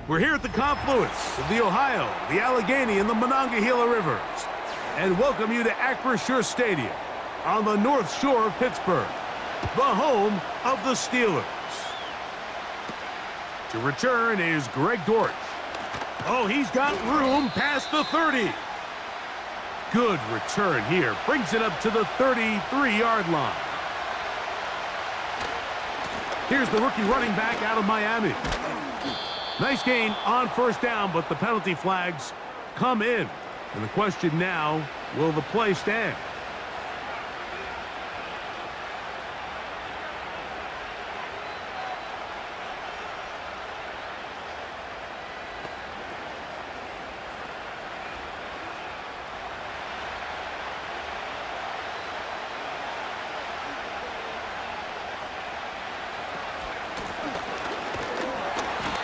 We're here at the confluence of the Ohio, the Allegheny, and the Monongahela Rivers, and welcome you to Acrisure Stadium on the North Shore of Pittsburgh, the home of the Steelers. To return is Greg Dortch. Oh, he's got room past the 30. Good return here. Brings it up to the 33-yard line. Here's the rookie running back out of Miami. Nice gain on first down, but the penalty flags come in. And the question now, will the play stand?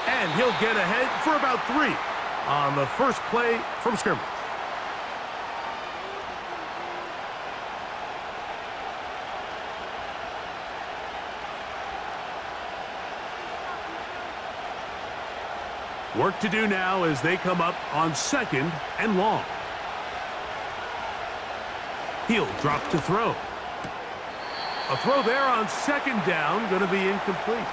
And he'll get ahead for about 3 on the first play from scrimmage. Work to do now as they come up on 2nd and long. He'll drop to throw. A throw there on 2nd down, going to be incomplete.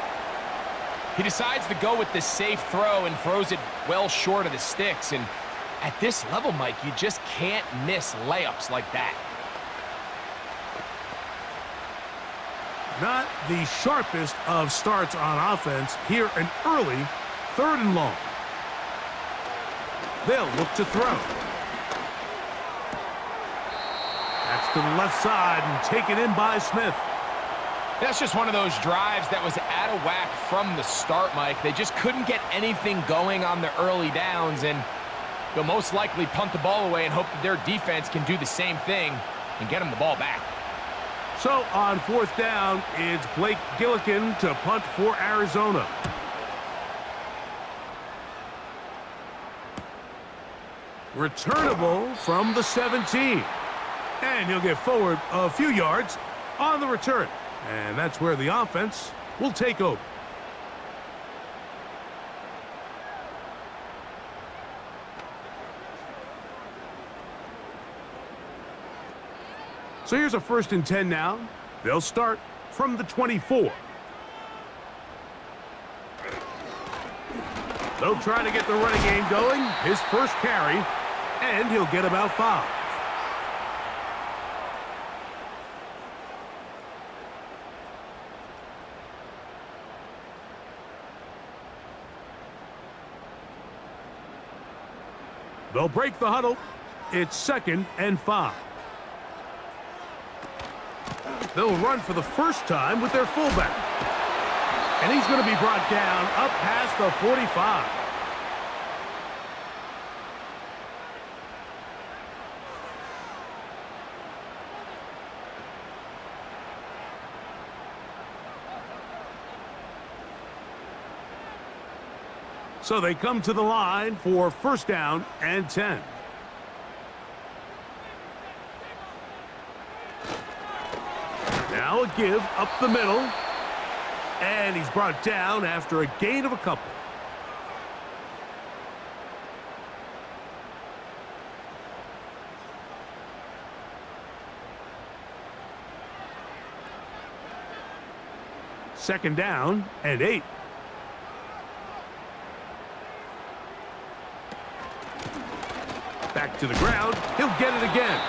He decides to go with the safe throw and throws it well short of the sticks. And at this level, Mike, you just can't miss layups like that. Not the sharpest of starts on offense. Here an early 3rd and long. They'll look to throw. That's to the left side and taken in by Smith. That's just one of those drives that was out of whack from the start, Mike. They just couldn't get anything going on the early downs, and they'll most likely punt the ball away and hope that their defense can do the same thing and get them the ball back. So on 4th down, it's Blake Gillikin to punt for Arizona. Returnable from the 17. And he'll get forward a few yards on the return. And that's where the offense will take over. So here's a 1st and 10 now. They'll start from the 24. They'll try to get the running game going. His first carry, and he'll get about 5. They'll break the huddle. It's 2nd and 5. They'll run for the first time with their fullback. And he's going to be brought down up past the 45. So they come to the line for 1st down and 10. Now a give up the middle. And he's brought down after a gain of a couple. Second down and 8. Back to the ground. He'll get it again.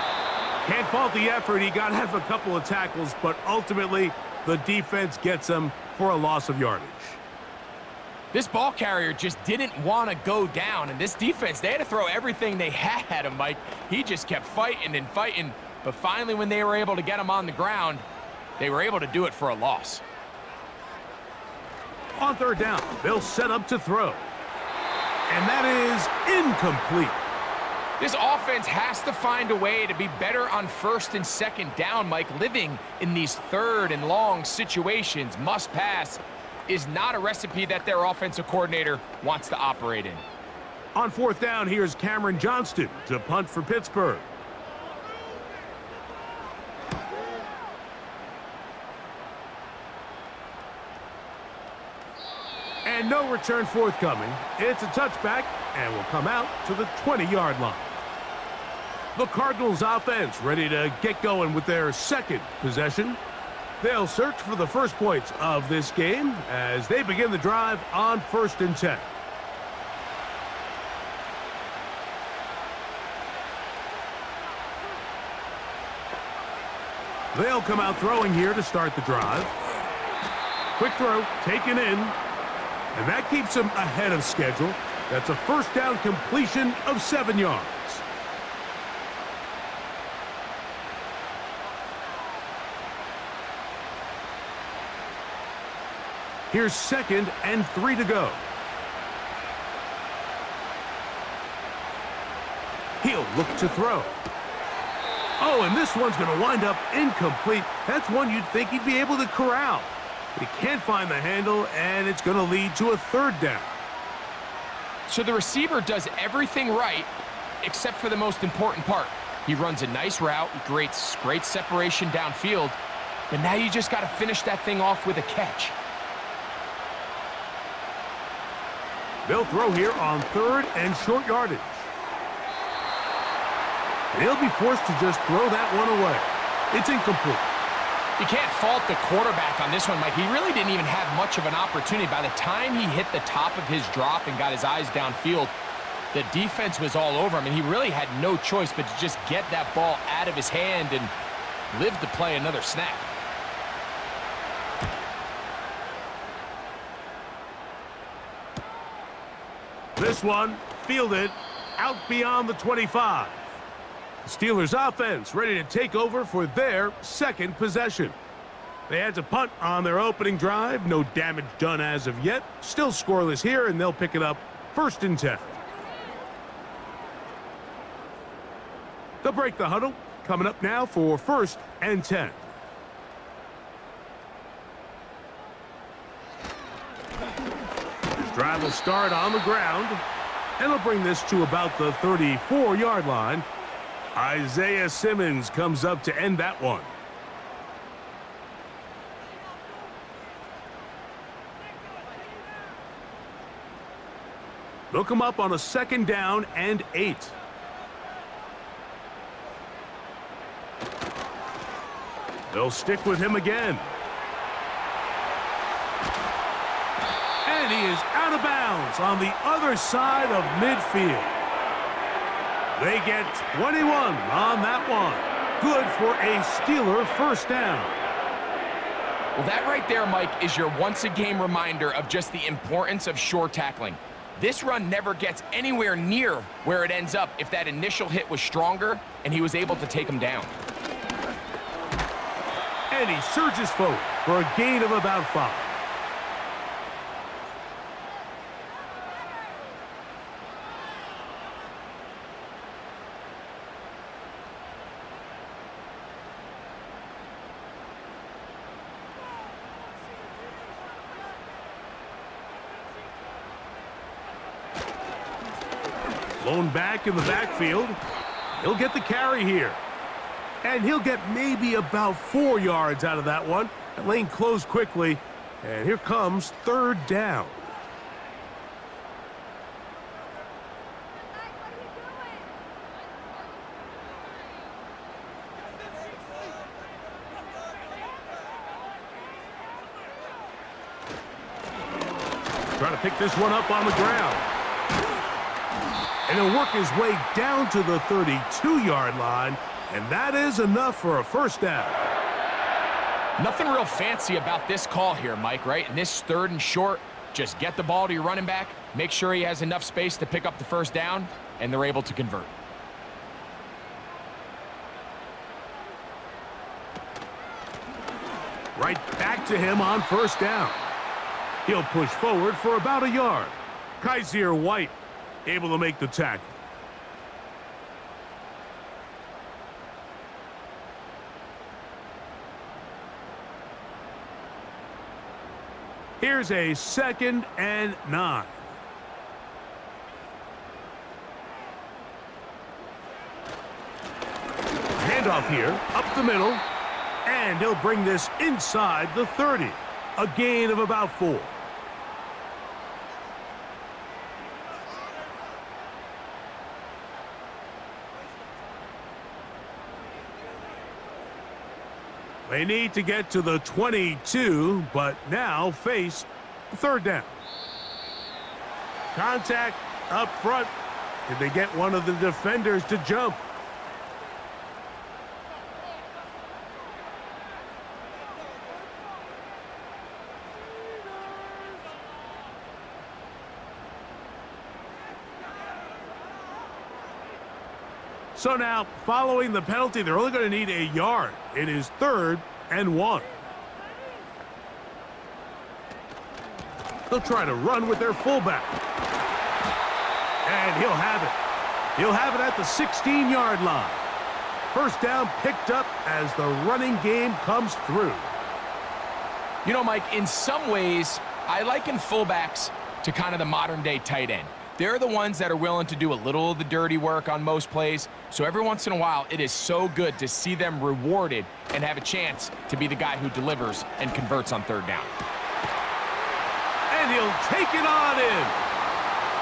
Can't fault the effort. He got half a couple of tackles, but ultimately the defense gets him for a loss of yardage. This ball carrier just didn't want to go down, and this defense, they had to throw everything they had at him, Mike. He just kept fighting and fighting, but finally when they were able to get him on the ground, they were able to do it for a loss. On 3rd down, they'll set up to throw. And that is incomplete. This offense has to find a way to be better on 1st and 2nd down, Mike. Living in these 3rd and long situations, must pass, is not a recipe that their offensive coordinator wants to operate in. On 4th down, here's Cameron Johnston to punt for Pittsburgh. And And no return forthcoming. It's a touchback and will come out to the 20-yard line. The Cardinals offense ready to get going with their second possession. They'll search for the first points of this game as they begin the drive on 1st and 10. They'll come out throwing here to start the drive. Quick throw, taken in, and that keeps them ahead of schedule. That's a first down completion of 7 yards. Here's 2nd and 3 to go. He'll look to throw. Oh, and this one's going to wind up incomplete. That's one you'd think he'd be able to corral. He can't find the handle, and it's going to lead to a 3rd down. So the receiver does everything right except for the most important part. He runs a nice route, he creates great separation downfield, but now you just got to finish that thing off with a catch. They'll throw here on 3rd and short yardage. They'll be forced to just throw that one away. It's incomplete. You can't fault the quarterback on this one, Mike. He really didn't even have much of an opportunity. By the time he hit the top of his drop and got his eyes downfield, the defense was all over him, and he really had no choice but to just get that ball out of his hand and live to play another snap. This one fielded out beyond the 25. The Steelers offense ready to take over for their 2nd possession. They had to punt on their opening drive. No damage done as of yet. Still scoreless here, and they'll pick it up 1st and 10. They'll break the huddle. Coming up now for 1st and 10. This drive will start on the ground, and it'll bring this to about the 34-yard line. Isaiah Simmons comes up to end that one. They'll come up on a 2nd down and 8. They'll stick with him again. And he is out of bounds on the other side of midfield. They get 21 on that one. Good for a Steeler 1st down. Well, that right there, Mike, is your once-a-game reminder of just the importance of short tackling. This run never gets anywhere near where it ends up if that initial hit was stronger and he was able to take him down. And he surges forward for a gain of about 5. Blown back in the backfield. He'll get the carry here. And he'll get maybe about 4 yards out of that one. That lane closed quickly. And here comes 3rd down. Trying to pick this one up on the ground. And he'll work his way down to the 32-yard line, and that is enough for a 1st down. Nothing real fancy about this call here, Mike, right? In this 3rd and short, just get the ball to your running back, make sure he has enough space to pick up the 1st down, and they're able to convert. Right back to him on 1st down. He'll push forward for about a yard. Kaiser White able to make the tackle. Here's a 2nd and 9. Handoff here, up the middle, and he'll bring this inside the 30. A gain of about 4. They need to get to the 22, but now face third down. Contact up front. Did they get one of the defenders to jump? So now, following the penalty, they're only going to need a yard. It is 3rd and 1. They'll try to run with their fullback. And he'll have it. He'll have it at the 16-yard line. First down picked up as the running game comes through. You know, Mike, in some ways, I liken fullbacks to kind of the modern-day tight end. They're the ones that are willing to do a little of the dirty work on most plays. So every once in a while, it is so good to see them rewarded and have a chance to be the guy who delivers and converts on 3rd down. And he'll take it on in.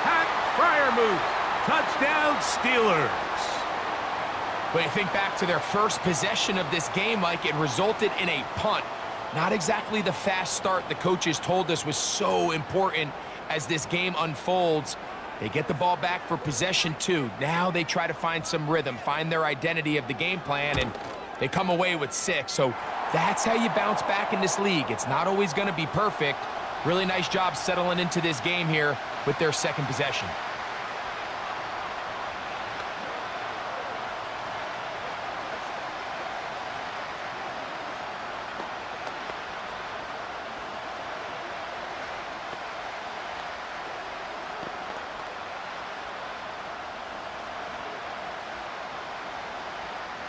Pat Fryermuth. Touchdown, Steelers. But you think back to their first possession of this game, Mike, it resulted in a punt. Not exactly the fast start the coaches told us was so important as this game unfolds. They get the ball back for possession 2. Now they try to find some rhythm, find their identity of the game plan, and they come away with 6. So that's how you bounce back in this league. It's not always going to be perfect. Really nice job settling into this game here with their second possession.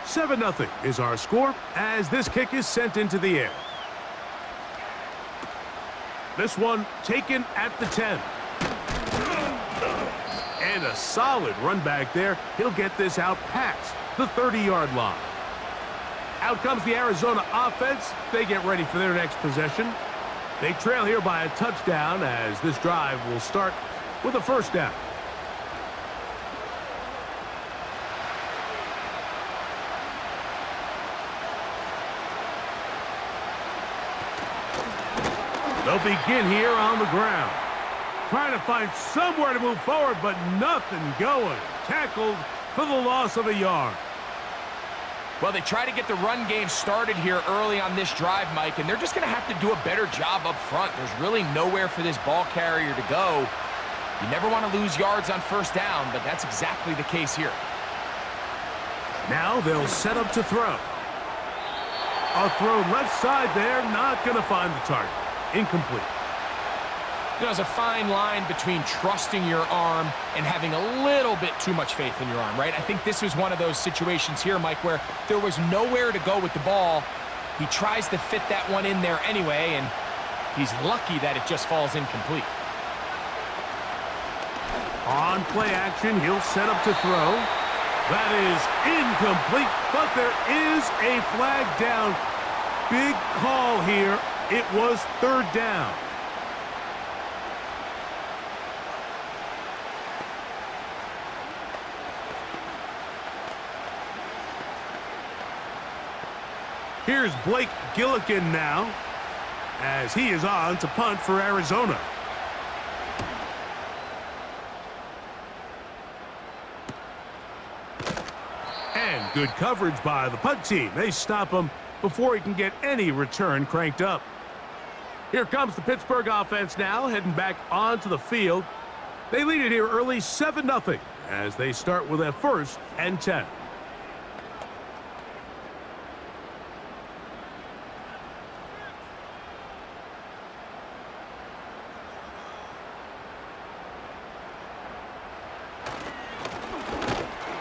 Seven 0 is our score as this kick is sent into the air. This one taken at the 10. And a solid run back there. He'll get this out past the 30-yard line. Out comes the Arizona offense. They get ready for their next possession. They trail here by a touchdown as this drive will start with a first down. They'll begin here on the ground. Trying to find somewhere to move forward, but nothing going. Tackled for the loss of a yard. Well, they try to get the run game started here early on this drive, Mike, and they're just going to have to do a better job up front. There's really nowhere for this ball carrier to go. You never want to lose yards on first down, but that's exactly the case here. Now they'll set up to throw. A throw left side there, not going to find the target. Incomplete. You know, there's a fine line between trusting your arm and having a little bit too much faith in your arm, right? I think this was one of those situations here, Mike, where there was nowhere to go with the ball. He tries to fit that one in there anyway, and he's lucky that it just falls incomplete. On play action, he'll set up to throw. That is incomplete, but there is a flag down. Big call here. It was third down. Here's Blake Gillikin now, as he is on to punt for Arizona. And good coverage by the punt team. They stop him before he can get any return cranked up. Here comes the Pittsburgh offense now, heading back onto the field. They lead it here early 7-0 as they start with a 1st and 10.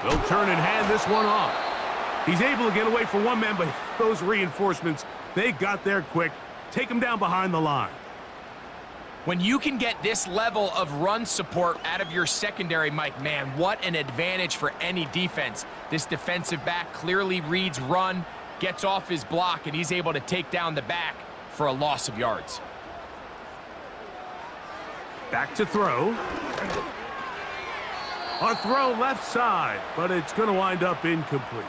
They'll turn and hand this one off. He's able to get away from one man, but those reinforcements, they got there quick. Take him down behind the line. When you can get this level of run support out of your secondary, Mike, man, what an advantage for any defense. This defensive back clearly reads run, gets off his block, and he's able to take down the back for a loss of yards. Back to throw. A throw left side, but it's going to wind up incomplete.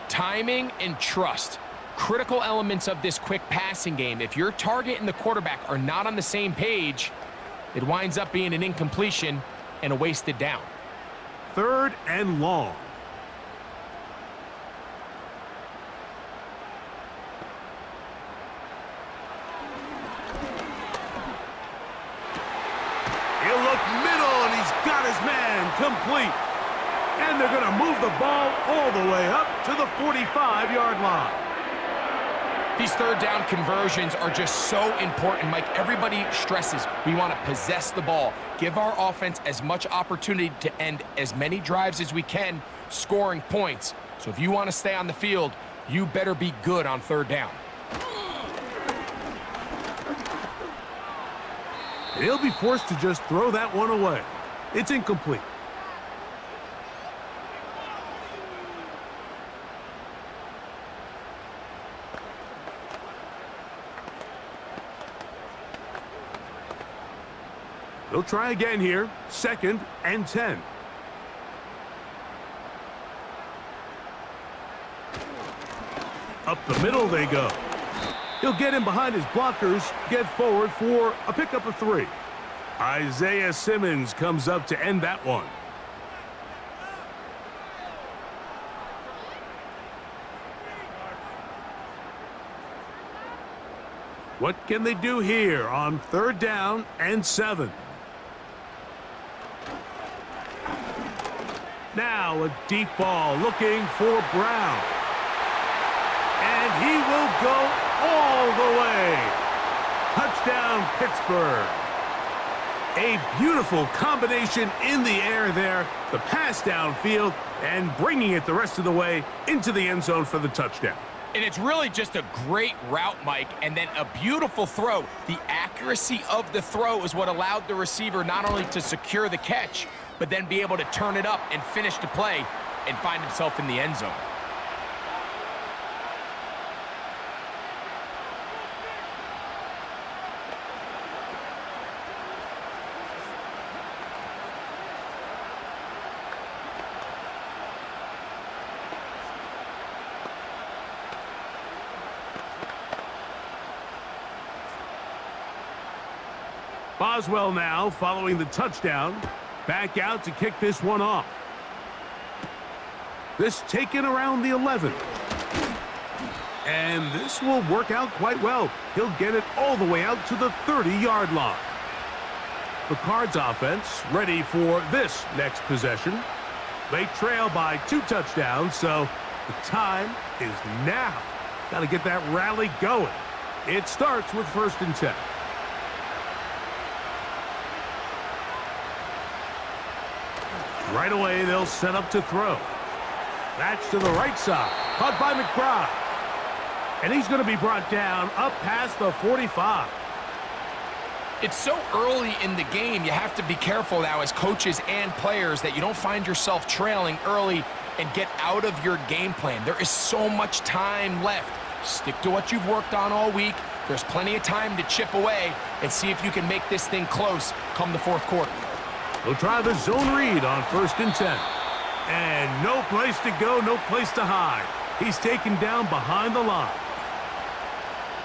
Timing and trust. critical elements of this quick passing game. If your target and the quarterback are not on the same page, it winds up being an incompletion and a wasted down. 3rd and long. He'll look middle, and he's got his man complete. And they're going to move the ball all the way up to the 45-yard line. These 3rd down conversions are just so important, Mike. Everybody stresses we want to possess the ball, give our offense as much opportunity to end as many drives as we can, scoring points. So if you want to stay on the field, you better be good on 3rd down. He'll be forced to just throw that one away. It's incomplete. They'll try again here. 2nd and 10. Up the middle they go. He'll get in behind his blockers, get forward for a pickup of 3. Isaiah Simmons comes up to end that one. What can they do here on 3rd down and 7? Now a deep ball looking for Brown. And he will go all the way. Touchdown, Pittsburgh. A beautiful combination in the air there. The pass downfield and bringing it the rest of the way into the end zone for the touchdown. And it's really just a great route, Mike, and then a beautiful throw. The accuracy of the throw is what allowed the receiver not only to secure the catch, but then be able to turn it up and finish the play and find himself in the end zone. Boswell now following the touchdown. Back out to kick this one off. This taken around the 11. And this will work out quite well. He'll get it all the way out to the 30-yard line. The Cards offense ready for this next possession. They trail by 2 touchdowns, so the time is now. Got to get that rally going. It starts with 1st and 10. Right away, they'll set up to throw. That's to the right side. Caught by McBride. And he's going to be brought down up past the 45. It's so early in the game, you have to be careful now as coaches and players that you don't find yourself trailing early and get out of your game plan. There is so much time left. Stick to what you've worked on all week. There's plenty of time to chip away and see if you can make this thing close come the 4th quarter. They'll try the zone read on 1st and 10. And no place to go, no place to hide. He's taken down behind the line.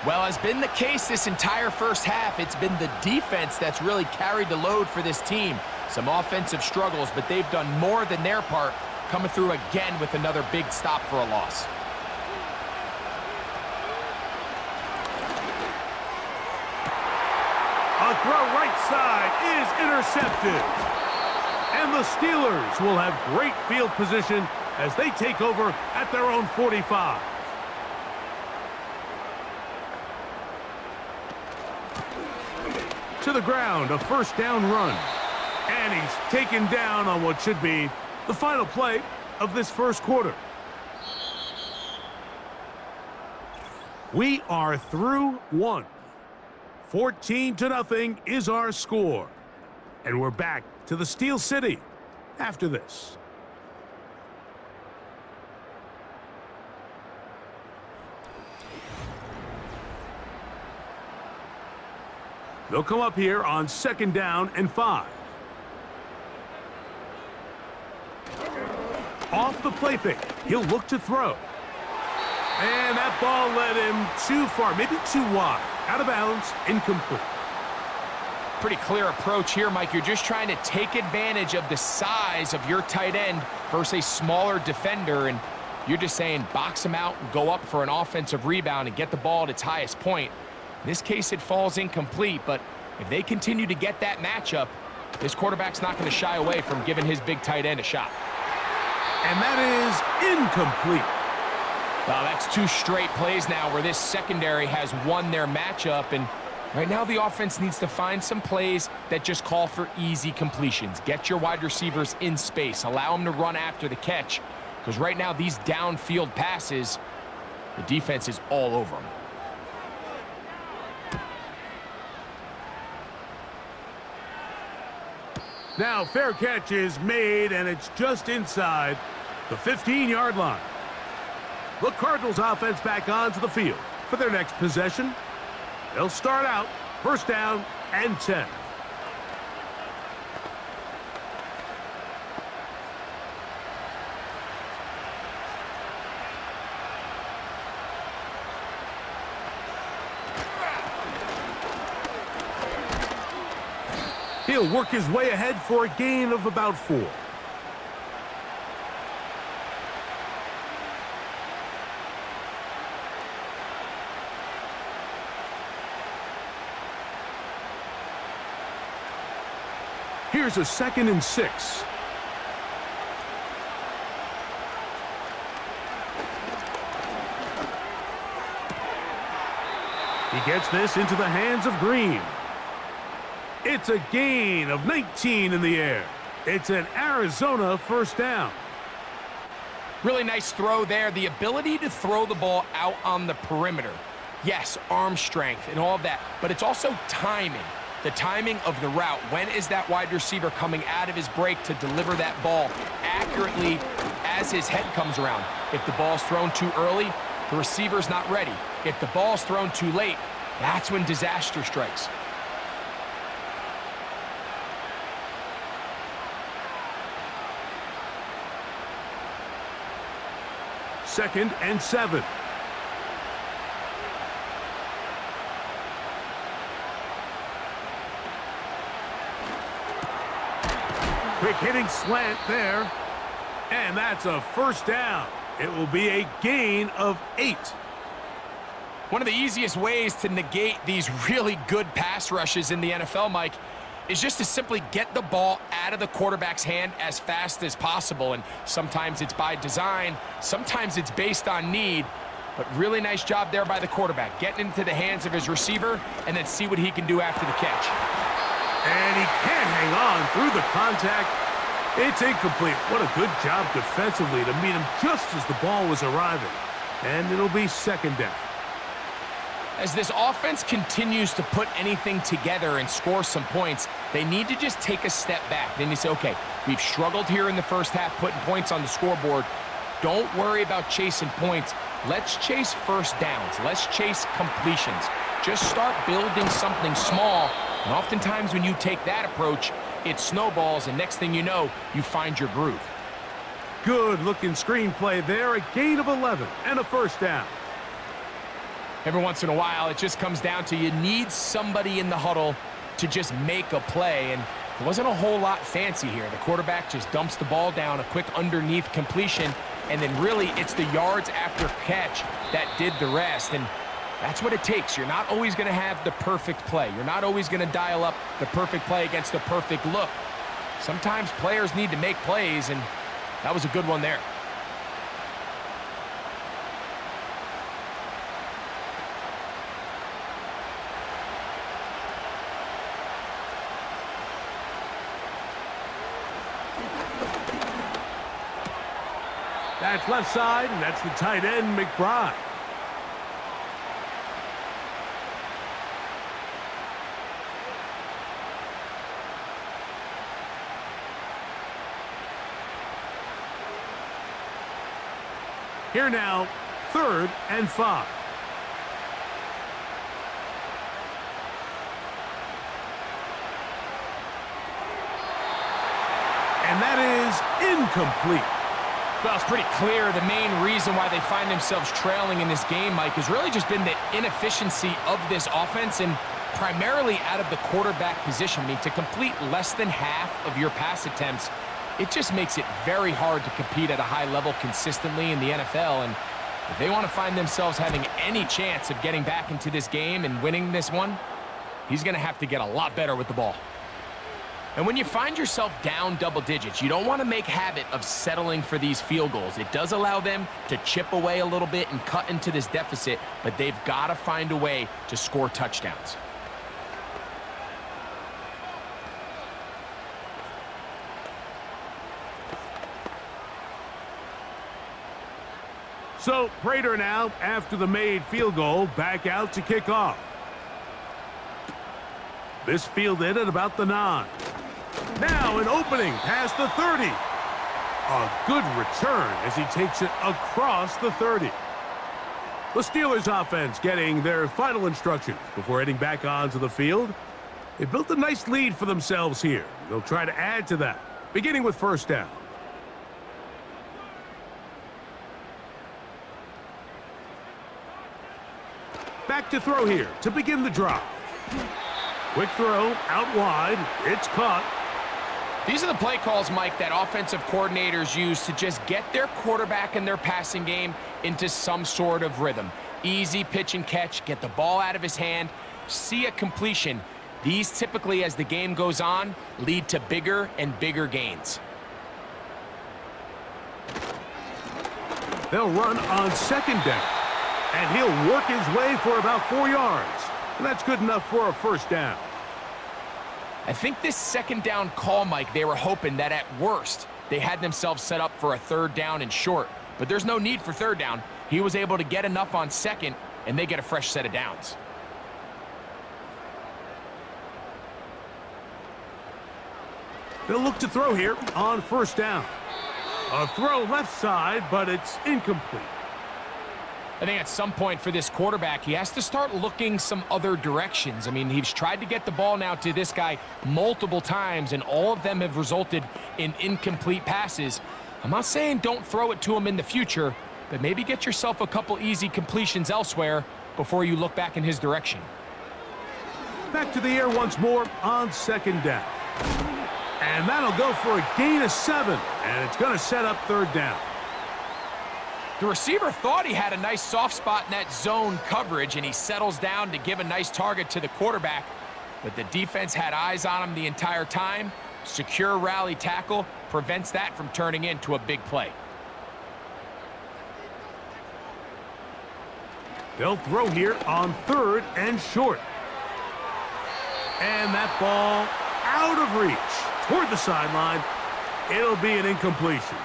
Well, has been the case this entire first half. It's been the defense that's really carried the load for this team. Some offensive struggles, but they've done more than their part, coming through again with another big stop for a loss. A throw right side is intercepted. And the Steelers will have great field position as they take over at their own 45. To the ground, a 1st down run. And he's taken down on what should be the final play of this 1st quarter. We are through 1. 14-0 is our score. And we're back to the Steel City after this. They'll come up here on 2nd down and 5. Off the play fake, he'll look to throw. And that ball led him too far, maybe too wide. Out of bounds, incomplete. Pretty clear approach here, Mike. You're just trying to take advantage of the size of your tight end versus a smaller defender, and you're just saying box him out and go up for an offensive rebound and get the ball at its highest point. In this case, it falls incomplete, but if they continue to get that matchup, this quarterback's not going to shy away from giving his big tight end a shot. And that is incomplete. Well, that's 2 straight plays now where this secondary has won their matchup, and right now the offense needs to find some plays that just call for easy completions. Get your wide receivers in space. Allow them to run after the catch, because right now these downfield passes, the defense is all over them. Now, fair catch is made, and it's just inside the 15-yard line. The Cardinals offense back onto the field for their next possession. They'll start out first down and 10. He'll work his way ahead for a gain of about 4. Here's a 2nd and 6. He gets this into the hands of Green. It's a gain of 19 in the air. It's an Arizona first down. Really nice throw there. The ability to throw the ball out on the perimeter. Yes, arm strength and all of that, but it's also timing. The timing of the route. When is that wide receiver coming out of his break to deliver that ball accurately as his head comes around? If the ball's thrown too early, the receiver's not ready. If the ball's thrown too late, that's when disaster strikes. Second and 7. Quick hitting slant there. And that's a first down. It will be a gain of 8. One of the easiest ways to negate these really good pass rushes in the NFL, Mike, is just to simply get the ball out of the quarterback's hand as fast as possible. And sometimes it's by design, sometimes it's based on need, but really nice job there by the quarterback, getting into the hands of his receiver and then see what he can do after the catch. And he can't hang on through the contact. It's incomplete. What a good job defensively to meet him just as the ball was arriving. And it'll be 2nd down. As this offense continues to put anything together and score some points, they need to just take a step back. Then you say, okay, we've struggled here in the first half putting points on the scoreboard. Don't worry about chasing points. Let's chase first downs. Let's chase completions. Just start building something small. And oftentimes when you take that approach, it snowballs, and next thing you know, you find your groove. Good-looking screenplay there. A gain of 11 and a first down. Every once in a while, it just comes down to you need somebody in the huddle to just make a play, and there wasn't a whole lot fancy here. The quarterback just dumps the ball down, a quick underneath completion, and then really it's the yards after catch that did the rest, and that's what it takes. You're not always going to have the perfect play. You're not always going to dial up the perfect play against the perfect look. Sometimes players need to make plays, and that was a good one there. That's left side, and that's the tight end, McBride. Here now, 3rd and 5. And that is incomplete. Well, it's pretty clear the main reason why they find themselves trailing in this game, Mike, has really just been the inefficiency of this offense and primarily out of the quarterback position. I mean, to complete less than half of your pass attempts, it just makes it very hard to compete at a high level consistently in the NFL. And if they want to find themselves having any chance of getting back into this game and winning this one, he's going to have to get a lot better with the ball. And when you find yourself down double digits, you don't want to make habit of settling for these field goals. It does allow them to chip away a little bit and cut into this deficit, but they've got to find a way to score touchdowns. So, Prater now, after the made field goal, back out to kick off. This fielded at about the 9. Now an opening past the 30. A good return as he takes it across the 30. The Steelers offense getting their final instructions before heading back onto the field. They built a nice lead for themselves here. They'll try to add to that, beginning with first down. Back to throw here to begin the drive. Quick throw out wide. It's caught. These are the play calls, Mike, that offensive coordinators use to just get their quarterback and their passing game into some sort of rhythm. Easy pitch and catch, get the ball out of his hand, see a completion. These typically, as the game goes on, lead to bigger and bigger gains. They'll run on second down, and he'll work his way for about 4 yards. And that's good enough for a first down. I think this second down call, Mike, they were hoping that at worst they had themselves set up for a third down and short. But there's no need for third down. He was able to get enough on second, and they get a fresh set of downs. They'll look to throw here on first down. A throw left side, but it's incomplete. I think at some point for this quarterback, he has to start looking some other directions. I mean, he's tried to get the ball now to this guy multiple times, and all of them have resulted in incomplete passes. I'm not saying don't throw it to him in the future, but maybe get yourself a couple easy completions elsewhere before you look back in his direction. Back to the air once more on second down. And that'll go for a gain of 7, and it's going to set up third down. The receiver thought he had a nice soft spot in that zone coverage, and he settles down to give a nice target to the quarterback. But the defense had eyes on him the entire time. Secure rally tackle prevents that from turning into a big play. They'll throw here on third and short. And that ball out of reach toward the sideline. It'll be an incompletion.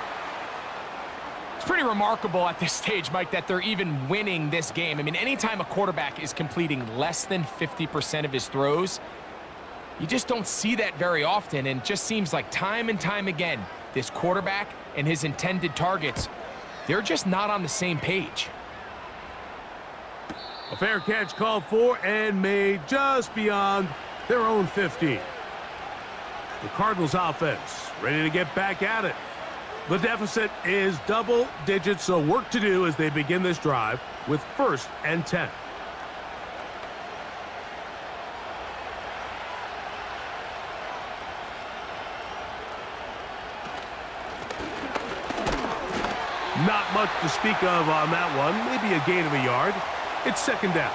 It's pretty remarkable at this stage, Mike, that they're even winning this game. I mean, anytime a quarterback is completing less than 50% of his throws, you just don't see that very often, and it just seems like time and time again, this quarterback and his intended targets, they're just not on the same page. A fair catch called for and made just beyond their own 15. The Cardinals offense ready to get back at it. The deficit is double digits, so work to do as they begin this drive with first and 10. Not much to speak of on that one. Maybe a gain of a yard. It's second down.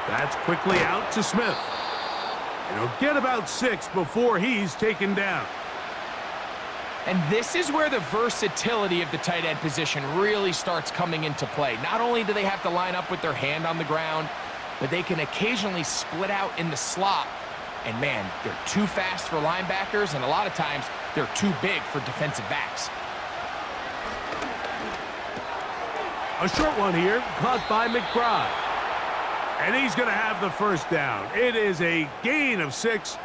That's quickly out to Smith. And he'll get about 6 before he's taken down. And this is where the versatility of the tight end position really starts coming into play. Not only do they have to line up with their hand on the ground, but they can occasionally split out in the slot. And man, they're too fast for linebackers, and a lot of times they're too big for defensive backs. A short one here, caught by McBride. And he's going to have the first down. It is a gain of 6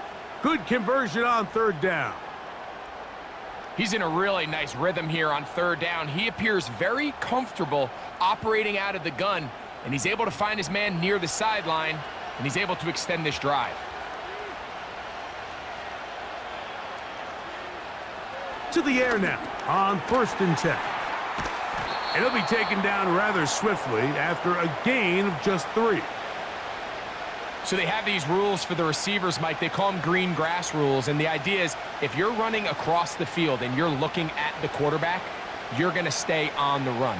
Good conversion on third down. He's in a really nice rhythm here on third down. He appears very comfortable operating out of the gun, and he's able to find his man near the sideline, and he's able to extend this drive. To the air now on 1st and 10. And he'll be taken down rather swiftly after a gain of just 3. So they have these rules for the receivers, Mike. They call them green grass rules, and the idea is if you're running across the field and you're looking at the quarterback, you're going to stay on the run.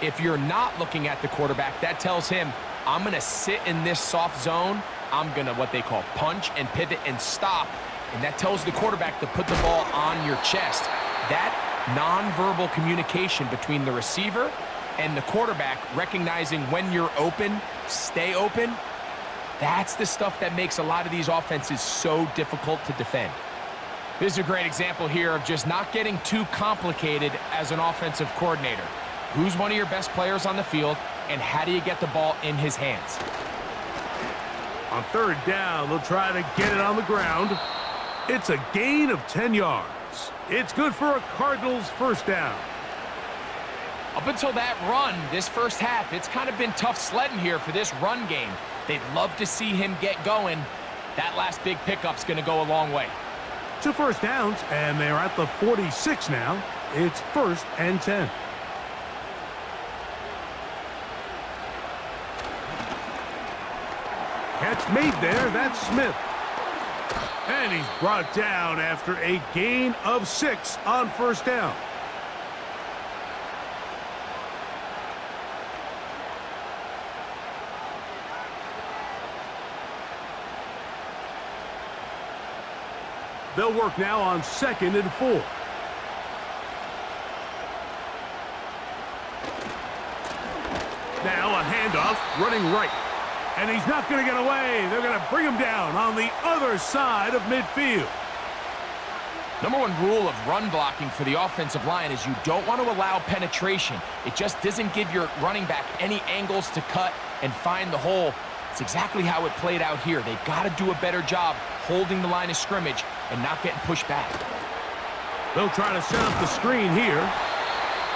If you're not looking at the quarterback, that tells him, I'm going to sit in this soft zone. I'm going to what they call punch and pivot and stop, and that tells the quarterback to put the ball on your chest. That nonverbal communication between the receiver and the quarterback, recognizing when you're open, stay open, that's the stuff that makes a lot of these offenses so difficult to defend. This is a great example here of just not getting too complicated as an offensive coordinator. Who's one of your best players on the field, and how do you get the ball in his hands? On third down, they'll try to get it on the ground. It's a gain of 10 yards. It's good for a Cardinals first down. Up until that run, this first half, it's kind of been tough sledding here for this run game. They'd love to see him get going. That last big pickup's going to go a long way. 2 first downs, and they're at the 46 now. It's 1st and 10. Catch made there. That's Smith. And he's brought down after a gain of 6 on first down. They'll work now on 2nd and 4. Now a handoff, running right. And he's not going to get away. They're going to bring him down on the other side of midfield. Number 1 rule of run blocking for the offensive line is you don't want to allow penetration. It just doesn't give your running back any angles to cut and find the hole. It's exactly how it played out here. They've got to do a better job holding the line of scrimmage and not getting pushed back. They'll try to set up the screen here.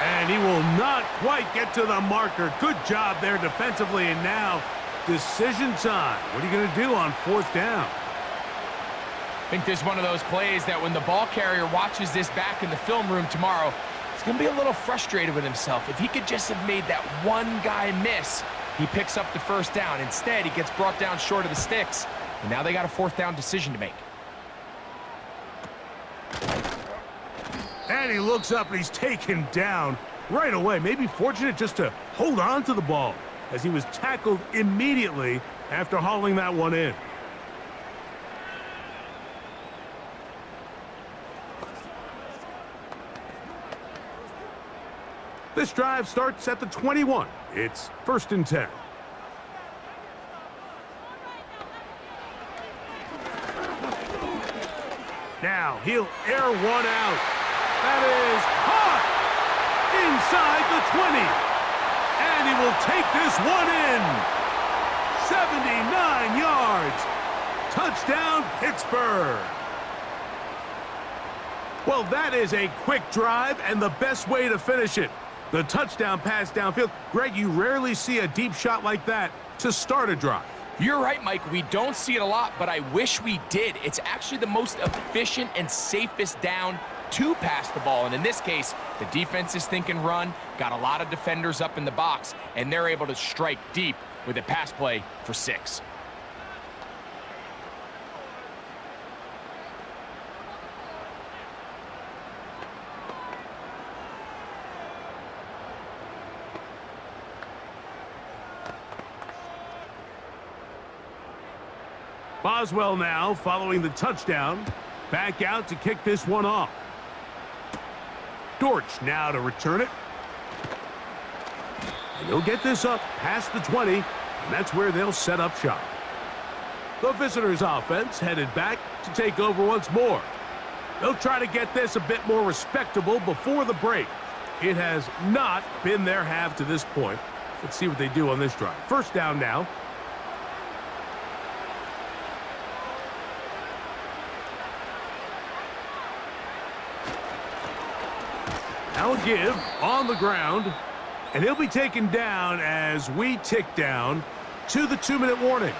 And he will not quite get to the marker. Good job there defensively, and now decision time. What are you going to do on 4th down? I think this is one of those plays that when the ball carrier watches this back in the film room tomorrow, he's going to be a little frustrated with himself. If he could just have made that one guy miss, he picks up the first down. Instead, he gets brought down short of the sticks, and now they got a 4th down decision to make. And he looks up and he's taken down right away. Maybe fortunate just to hold on to the ball as he was tackled immediately after hauling that one in. This drive starts at the 21. It's 1st and 10. Now he'll air one out. That is caught inside the 20. And he will take this one in. 79 yards. Touchdown, Pittsburgh. Well, that is a quick drive and the best way to finish it. The touchdown pass downfield. Greg, you rarely see a deep shot like that to start a drive. You're right, Mike. We don't see it a lot, but I wish we did. It's actually the most efficient and safest down to pass the ball. And in this case, the defense is thinking run, got a lot of defenders up in the box, and they're able to strike deep with a pass play for 6. Boswell now following the touchdown. Back out to kick this one off. Dortch now to return it. And he'll get this up past the 20, and that's where they'll set up shop. The visitors' offense headed back to take over once more. They'll try to get this a bit more respectable before the break. It has not been their half to this point. Let's see what they do on this drive. 1st down now. Now a give on the ground, and he'll be taken down as we tick down to the 2-minute warning.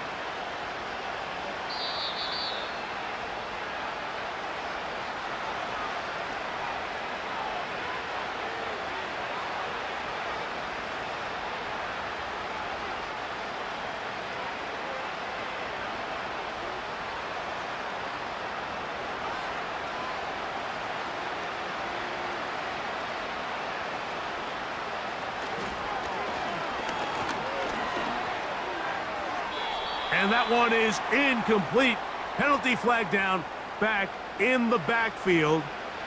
And that one is incomplete. Penalty flag down, back in the backfield,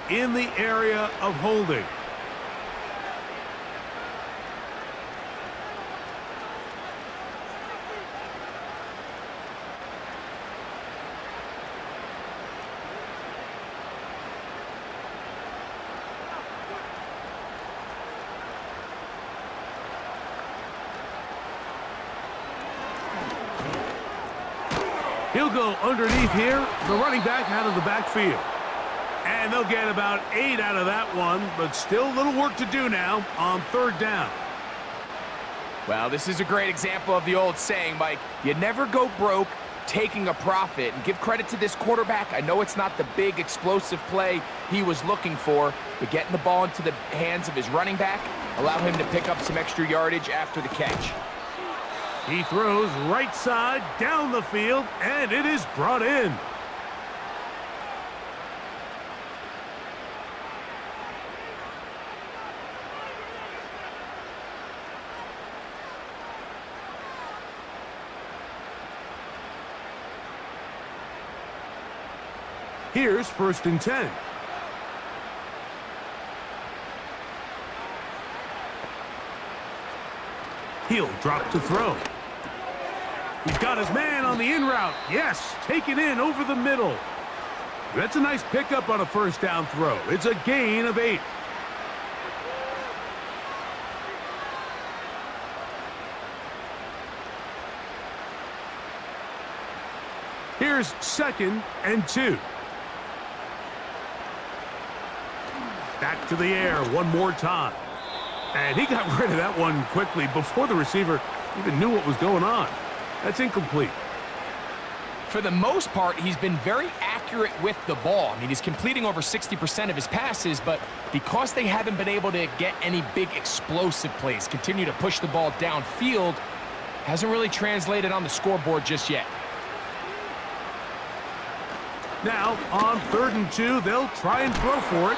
in the area of holding. He'll go underneath here, the running back out of the backfield. And they'll get about 8 out of that one, but still a little work to do now on 3rd down. Well, this is a great example of the old saying, Mike, you never go broke taking a profit. And give credit to this quarterback. I know it's not the big explosive play he was looking for, but getting the ball into the hands of his running back allowed him to pick up some extra yardage after the catch. He throws right side down the field, and it is brought in. Here's 1st and 10. He'll drop to throw. He's got his man on the in route. Yes, taken in over the middle. That's a nice pickup on a 1st down throw. It's a gain of 8. Here's 2nd and 2. Back to the air one more time. And he got rid of that one quickly before the receiver even knew what was going on. That's incomplete. For the most part, he's been very accurate with the ball. I mean, he's completing over 60% of his passes, but because they haven't been able to get any big explosive plays, continue to push the ball downfield, hasn't really translated on the scoreboard just yet. Now, on 3rd and 2, they'll try and throw for it.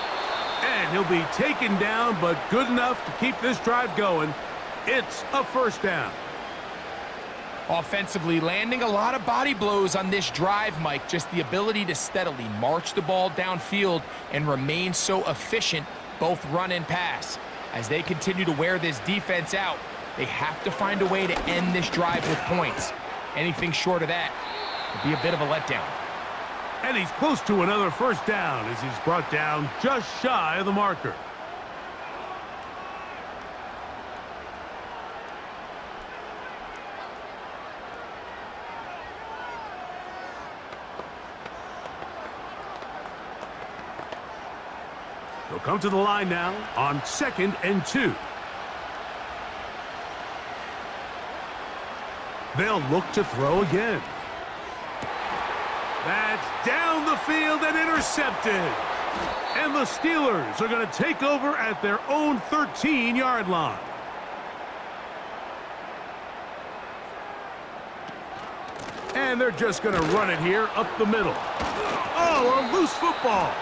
And he'll be taken down, but good enough to keep this drive going. It's a 1st down. Offensively, landing a lot of body blows on this drive, Mike. Just the ability to steadily march the ball downfield and remain so efficient, both run and pass. As they continue to wear this defense out, they have to find a way to end this drive with points. Anything short of that would be a bit of a letdown. And he's close to another 1st down as he's brought down just shy of the marker. He'll come to the line now on 2nd and 2. They'll look to throw again. That's down the field and intercepted. And the Steelers are going to take over at their own 13-yard line. And they're just going to run it here up the middle. Oh, a loose football.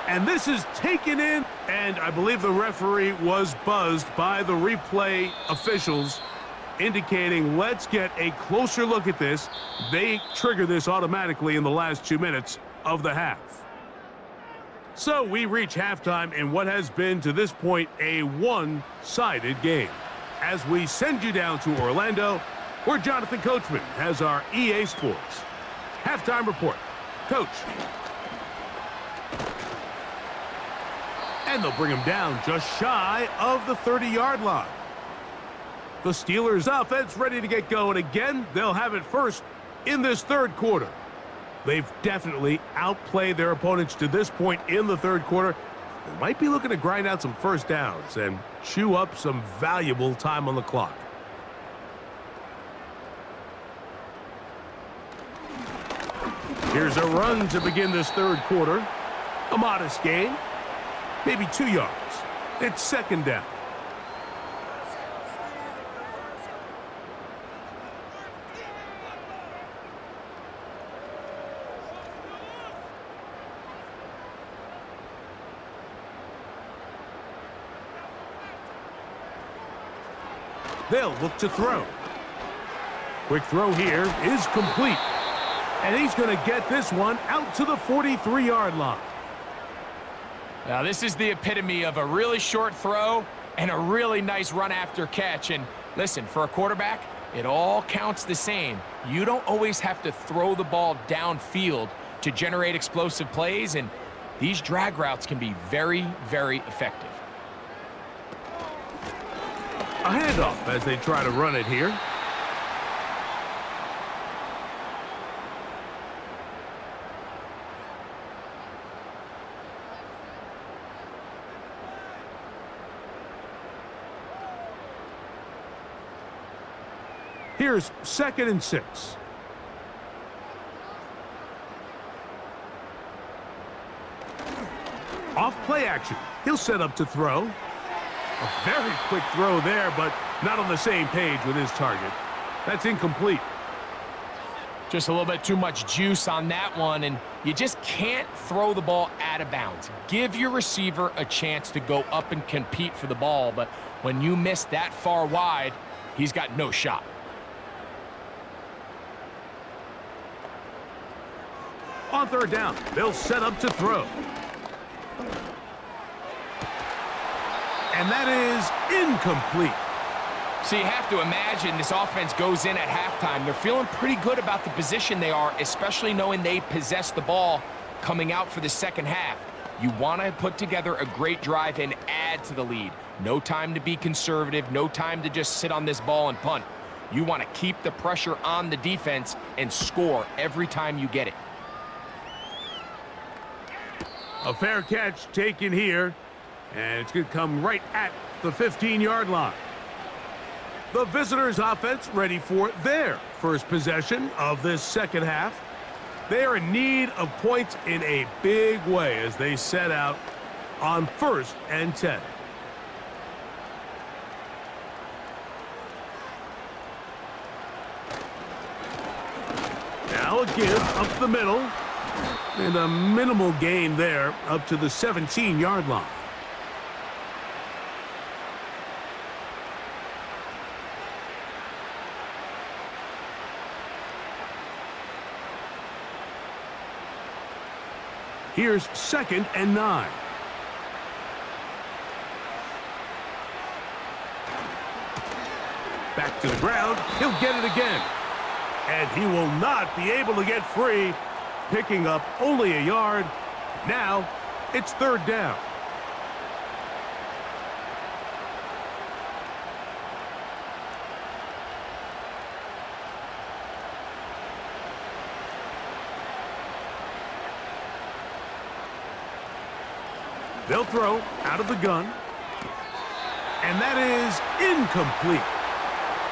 And this is taken in. And I believe the referee was buzzed by the replay officials, indicating let's get a closer look at this. They trigger this automatically in the last 2 minutes of the half. So we reach halftime in what has been to this point a one-sided game. As we send you down to Orlando, where Jonathan Coachman has our EA Sports halftime report. Coach. And they'll bring him down just shy of the 30-yard line. The Steelers offense ready to get going again. They'll have it first in this 3rd quarter. They've definitely outplayed their opponents to this point in the 3rd quarter. They might be looking to grind out some first downs and chew up some valuable time on the clock. Here's a run to begin this third quarter. A modest gain, maybe 2 yards. It's second down. They'll look to throw. Quick throw here is complete. And he's going to get this one out to the 43-yard line. Now, this is the epitome of a really short throw and a really nice run after catch. And listen, for a quarterback, it all counts the same. You don't always have to throw the ball downfield to generate explosive plays, and these drag routes can be very, very effective. A handoff as they try to run it here. Here's 2nd and 6. Off play action. He'll set up to throw. A very quick throw there, but not on the same page with his target. That's incomplete. Just a little bit too much juice on that one, and you just can't throw the ball out of bounds. Give your receiver a chance to go up and compete for the ball, but when you miss that far wide, he's got no shot. On third down, they'll set up to throw. And that is incomplete. So you have to imagine this offense goes in at halftime. They're feeling pretty good about the position they are, especially knowing they possess the ball coming out for the second half. You want to put together a great drive and add to the lead. No time to be conservative, no time to just sit on this ball and punt. You want to keep the pressure on the defense and score every time you get it. A fair catch taken here, and it's going to come right at the 15-yard line. The visitors' offense ready for their first possession of this second half. They are in need of points in a big way as they set out on 1st and 10. Now a give up the middle. And a minimal gain there up to the 17-yard line. Here's 2nd and 9. Back to the ground. He'll get it again. And he will not be able to get free. Picking up only a yard. Now, it's 3rd down. They'll throw out of the gun. And that is incomplete.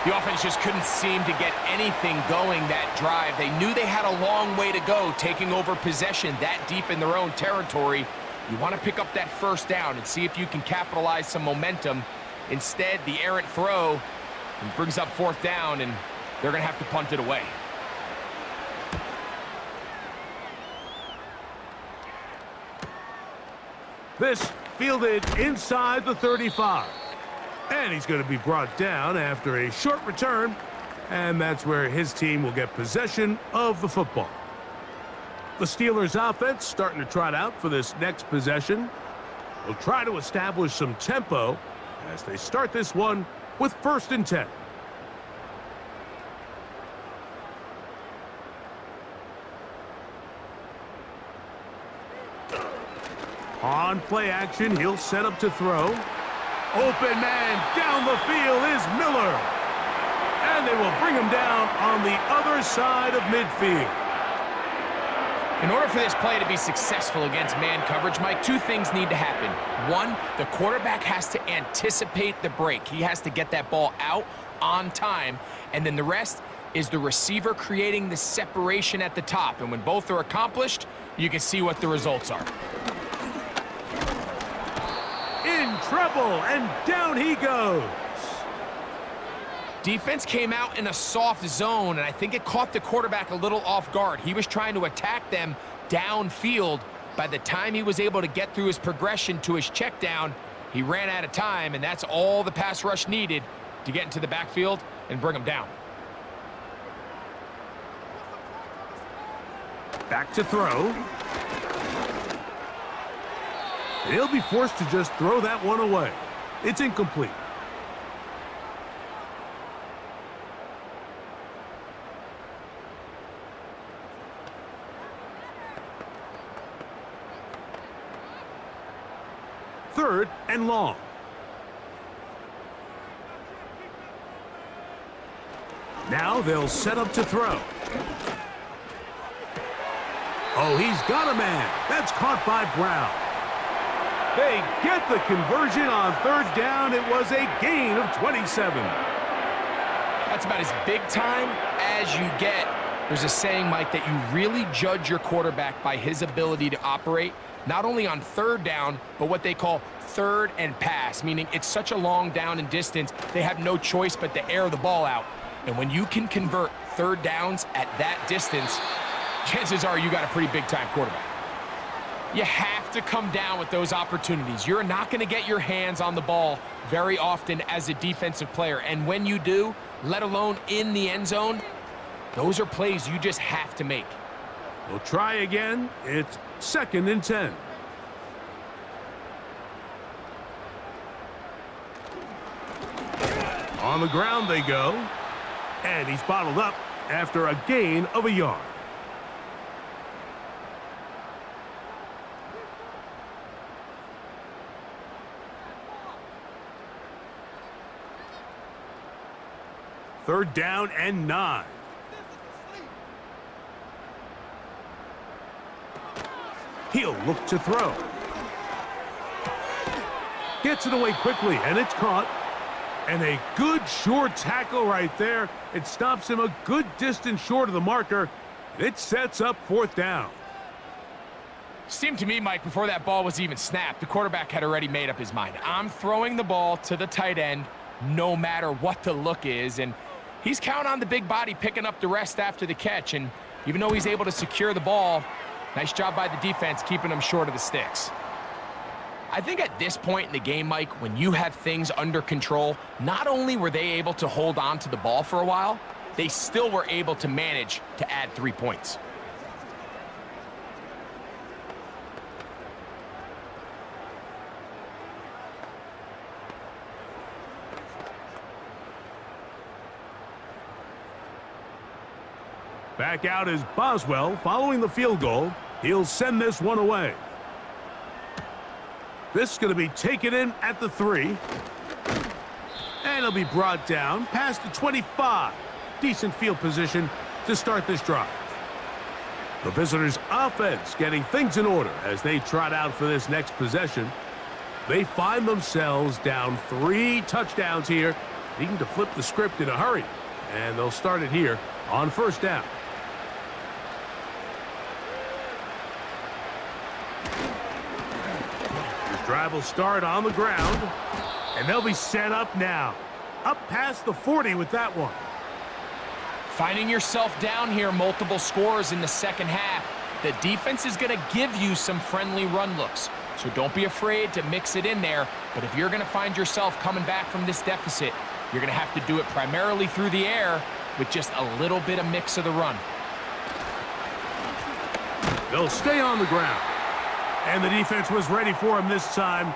The offense just couldn't seem to get anything going that drive. They knew they had a long way to go, taking over possession that deep in their own territory. You want to pick up that first down and see if you can capitalize some momentum. Instead, the errant throw brings up 4th down, and they're going to have to punt it away. This fielded inside the 35. And he's going to be brought down after a short return, and that's where his team will get possession of the football. The Steelers' offense starting to trot out for this next possession. They'll try to establish some tempo as they start this one with 1st and 10. On play action, he'll set up to throw. Open man down the field is Miller. And they will bring him down on the other side of midfield. In order for this play to be successful against man coverage, Mike, two things need to happen. One, the quarterback has to anticipate the break. He has to get that ball out on time. And then the rest is the receiver creating the separation at the top. And when both are accomplished, you can see what the results are. In trouble, and down he goes. Defense came out in a soft zone, and I think it caught the quarterback a little off guard. He was trying to attack them downfield. By the time he was able to get through his progression to his check down, he ran out of time, and that's all the pass rush needed to get into the backfield and bring him down. Back to throw. He'll be forced to just throw that one away. It's incomplete. Third and long. Now they'll set up to throw. Oh, he's got a man. That's caught by Brown. They get the conversion on third down. It was a gain of 27. That's about as big time as you get. There's a saying, Mike, that you really judge your quarterback by his ability to operate, not only on third down, but what they call third and pass, meaning it's such a long down and distance, they have no choice but to air the ball out. And when you can convert third downs at that distance, chances are you got a pretty big-time quarterback. You have to come down with those opportunities. You're not going to get your hands on the ball very often as a defensive player. And when you do, let alone in the end zone, those are plays you just have to make. We'll try again. It's 2nd and 10. On the ground they go. And he's bottled up after a gain of a yard. Third down and 9. He'll look to throw. Gets it away quickly, and it's caught. And a good short tackle right there. It stops him a good distance short of the marker. It sets up 4th down. Seemed to me, Mike, before that ball was even snapped, the quarterback had already made up his mind. I'm throwing the ball to the tight end no matter what the look is. And he's counting on the big body picking up the rest after the catch. And even though he's able to secure the ball, nice job by the defense keeping him short of the sticks. I think at this point in the game, Mike, when you have things under control, not only were they able to hold on to the ball for a while, they still were able to manage to add 3 points. Back out is Boswell following the field goal. He'll send this one away. This is going to be taken in at the 3. And he'll be brought down past the 25. Decent field position to start this drive. The visitors' offense getting things in order as they trot out for this next possession. They find themselves down 3 touchdowns here, needing to flip the script in a hurry. And they'll start it here on 1st down. Drive will start on the ground, and they'll be set up now. Up past the 40 with that one. Finding yourself down here, multiple scores in the second half. The defense is going to give you some friendly run looks, so don't be afraid to mix it in there. But if you're going to find yourself coming back from this deficit, you're going to have to do it primarily through the air with just a little bit of mix of the run. They'll stay on the ground. And the defense was ready for him this time.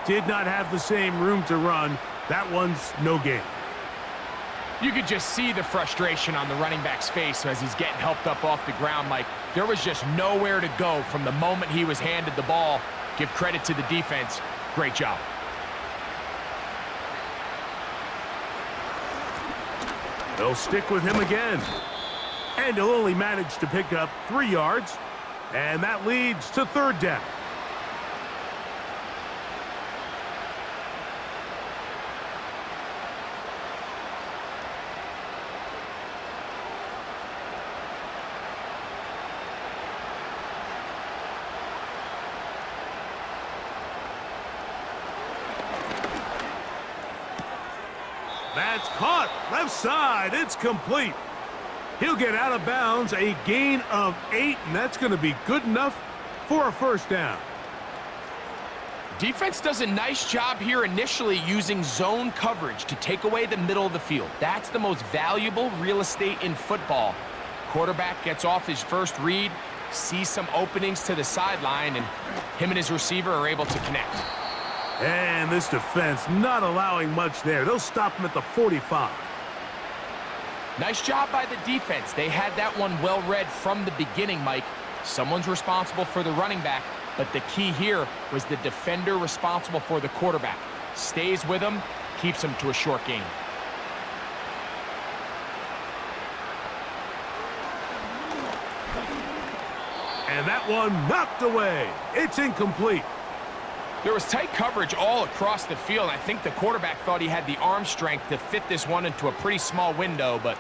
Did not have the same room to run. That one's no gain. You could just see the frustration on the running back's face as he's getting helped up off the ground, Mike. There was just nowhere to go from the moment he was handed the ball. Give credit to the defense. Great job. They'll stick with him again. And he'll only manage to pick up 3 yards. And that leads to third down. That's caught. Left side. It's complete. He'll get out of bounds, a gain of 8, and that's going to be good enough for a first down. Defense does a nice job here initially using zone coverage to take away the middle of the field. That's the most valuable real estate in football. Quarterback gets off his first read, sees some openings to the sideline, and him and his receiver are able to connect. And this defense not allowing much there. They'll stop him at the 45. Nice job by the defense. They had that one well read from the beginning, Mike. Someone's responsible for the running back, but the key here was the defender responsible for the quarterback. Stays with him, keeps him to a short gain. And that one knocked away. It's incomplete. There was tight coverage all across the field. I think the quarterback thought he had the arm strength to fit this one into a pretty small window, but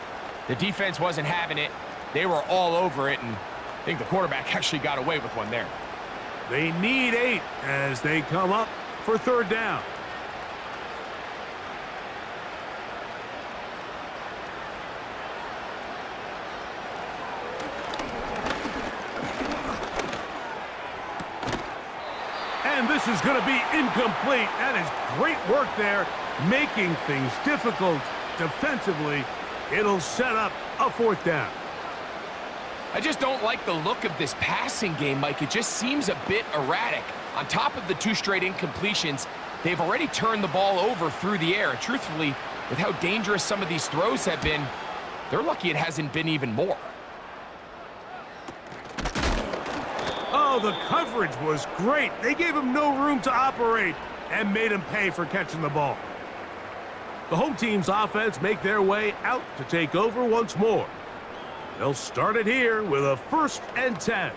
the defense wasn't having it. They were all over it, and I think the quarterback actually got away with one there. They need 8 as they come up for third down. And this is going to be incomplete. That is great work there, making things difficult defensively. It'll set up a fourth down. I just don't like the look of this passing game, Mike. It just seems a bit erratic. On top of the 2 straight incompletions, they've already turned the ball over through the air. And truthfully, with how dangerous some of these throws have been, they're lucky it hasn't been even more. Oh, the coverage was great. They gave him no room to operate and made him pay for catching the ball. The home team's offense make their way out to take over once more. They'll start it here with a 1st and 10.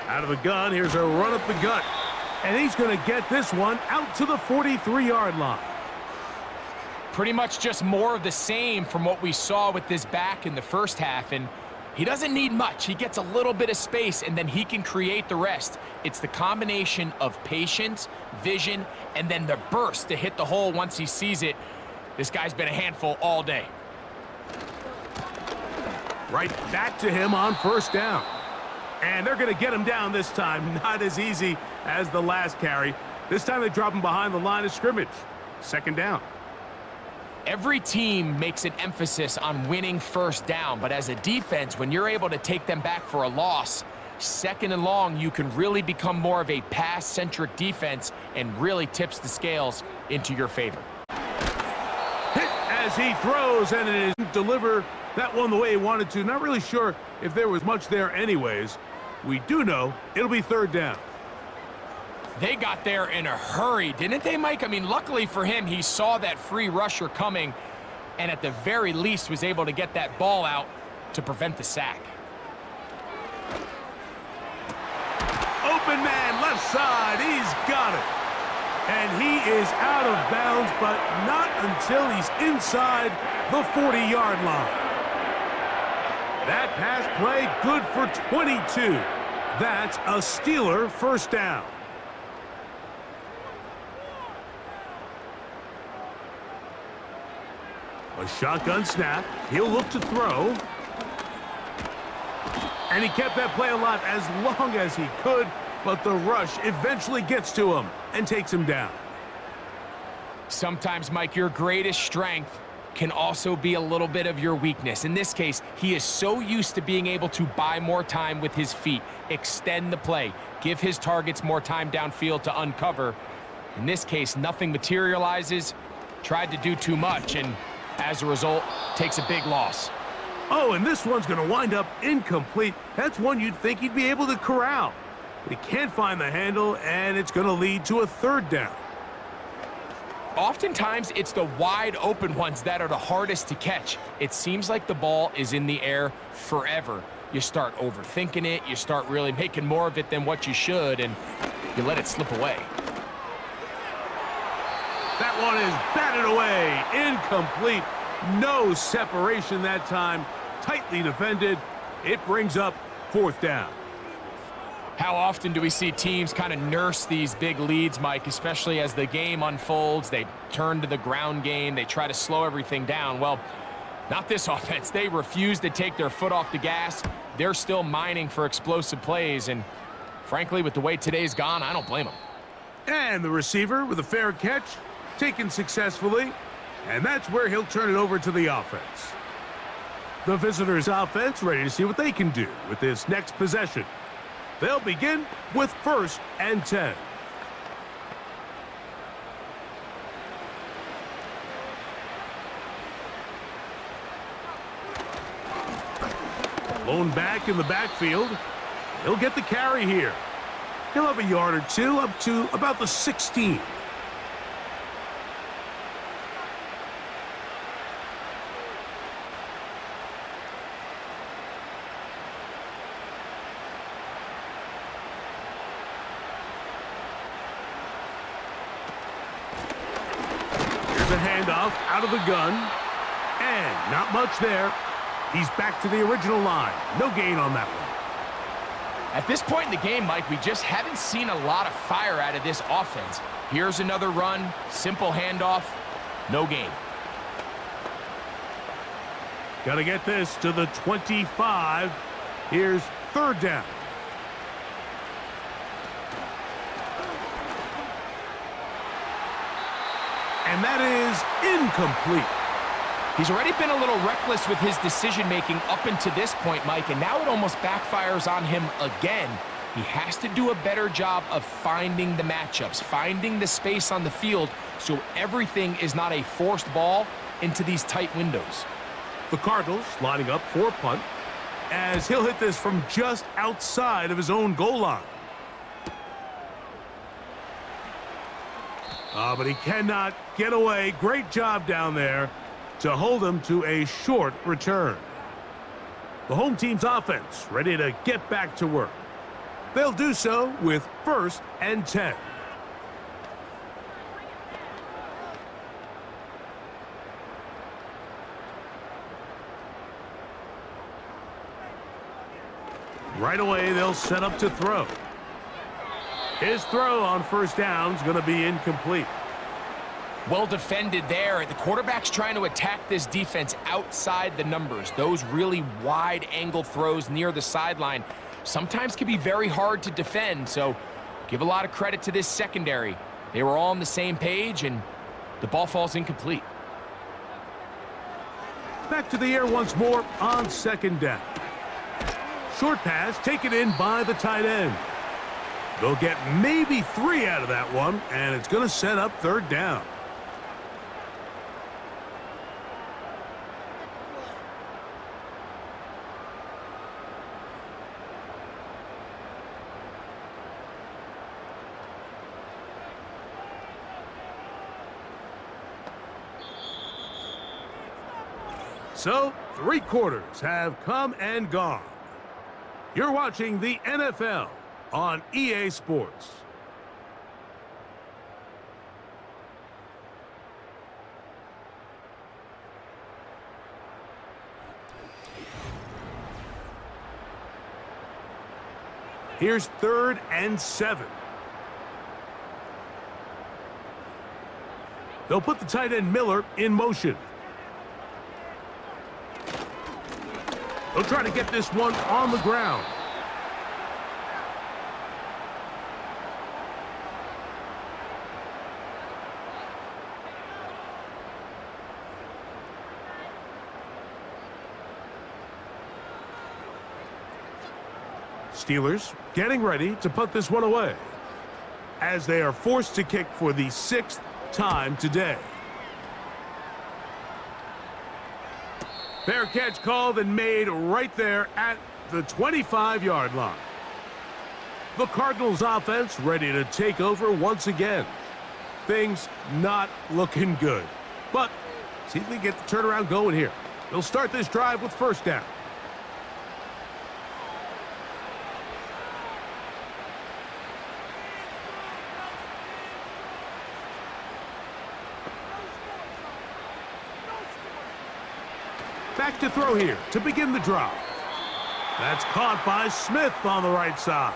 Out of the gun, here's a run up the gut. And he's going to get this one out to the 43-yard line. Pretty much just more of the same from what we saw with this back in the first half. And he doesn't need much. He gets a little bit of space, and then he can create the rest. It's the combination of patience, vision, and then the burst to hit the hole once he sees it. This guy's been a handful all day. Right back to him on first down. And they're going to get him down this time. Not as easy as the last carry. This time they drop him behind the line of scrimmage. 2nd down. Every team makes an emphasis on winning first down, but as a defense, when you're able to take them back for a loss, 2nd and long, you can really become more of a pass-centric defense and really tips the scales into your favor. Hit as he throws, and it didn't deliver that one the way he wanted to. Not really sure if there was much there anyways. We do know it'll be 3rd down. They got there in a hurry, didn't they, Mike? I mean, luckily for him, he saw that free rusher coming and at the very least was able to get that ball out to prevent the sack. Open man, left side. He's got it. And he is out of bounds, but not until he's inside the 40-yard line. That pass play good for 22. That's a Steeler first down. A shotgun snap. He'll look to throw. And he kept that play alive as long as he could, but the rush eventually gets to him and takes him down. Sometimes, Mike, your greatest strength can also be a little bit of your weakness. In this case, he is so used to being able to buy more time with his feet, extend the play, give his targets more time downfield to uncover. In this case, nothing materializes, tried to do too much, and as a result, takes a big loss. Oh, and this one's going to wind up incomplete. That's one you'd think he'd be able to corral. He can't find the handle, and it's going to lead to a third down. Oftentimes, it's the wide open ones that are the hardest to catch. It seems like the ball is in the air forever. You start overthinking it, you start really making more of it than what you should, and you let it slip away. That one is batted away, incomplete. No separation that time, tightly defended. It brings up fourth down. How often do we see teams kind of nurse these big leads, Mike, especially as the game unfolds? They turn to the ground game. They try to slow everything down. Well, not this offense. They refuse to take their foot off the gas. They're still mining for explosive plays, and frankly, with the way today's gone, I don't blame them. And the receiver with a fair catch, taken successfully, and that's where he'll turn it over to the offense. The visitors' offense ready to see what they can do with this next possession. They'll begin with 1st and 10. Blown back in the backfield. He'll get the carry here. He'll have a yard or two up to about the 16. A handoff out of the gun, and not much there. He's back to the original line. No gain on that one. At this point in the game, Mike, we just haven't seen a lot of fire out of this offense. Here's another run, simple handoff, no gain. Got to get this to the 25. Here's 3rd down. And that is incomplete. He's already been a little reckless with his decision-making up until this point, Mike, and now it almost backfires on him again. He has to do a better job of finding the matchups, finding the space on the field, so everything is not a forced ball into these tight windows. The Cardinals lining up for a punt, as he'll hit this from just outside of his own goal line. But he cannot get away. Great job down there to hold him to a short return. The home team's offense ready to get back to work. They'll do so with 1st and 10. Right away, they'll set up to throw. His throw on 1st down is going to be incomplete. Well defended there. The quarterback's trying to attack this defense outside the numbers. Those really wide angle throws near the sideline sometimes can be very hard to defend, so give a lot of credit to this secondary. They were all on the same page, and the ball falls incomplete. Back to the air once more on 2nd down. Short pass taken in by the tight end. They'll get maybe 3 out of that one, and it's going to set up 3rd down. So, 3 quarters have come and gone. You're watching the NFL on EA Sports. Here's 3rd and 7. They'll put the tight end Miller in motion. They'll try to get this one on the ground. Steelers getting ready to put this one away, as they are forced to kick for the 6th time today. Fair catch called and made right there at the 25-yard line. The Cardinals offense ready to take over once again. Things not looking good. But see if they get the turnaround going here. They'll start this drive with first down. Back to throw here to begin the drive. That's caught by Smith on the right side.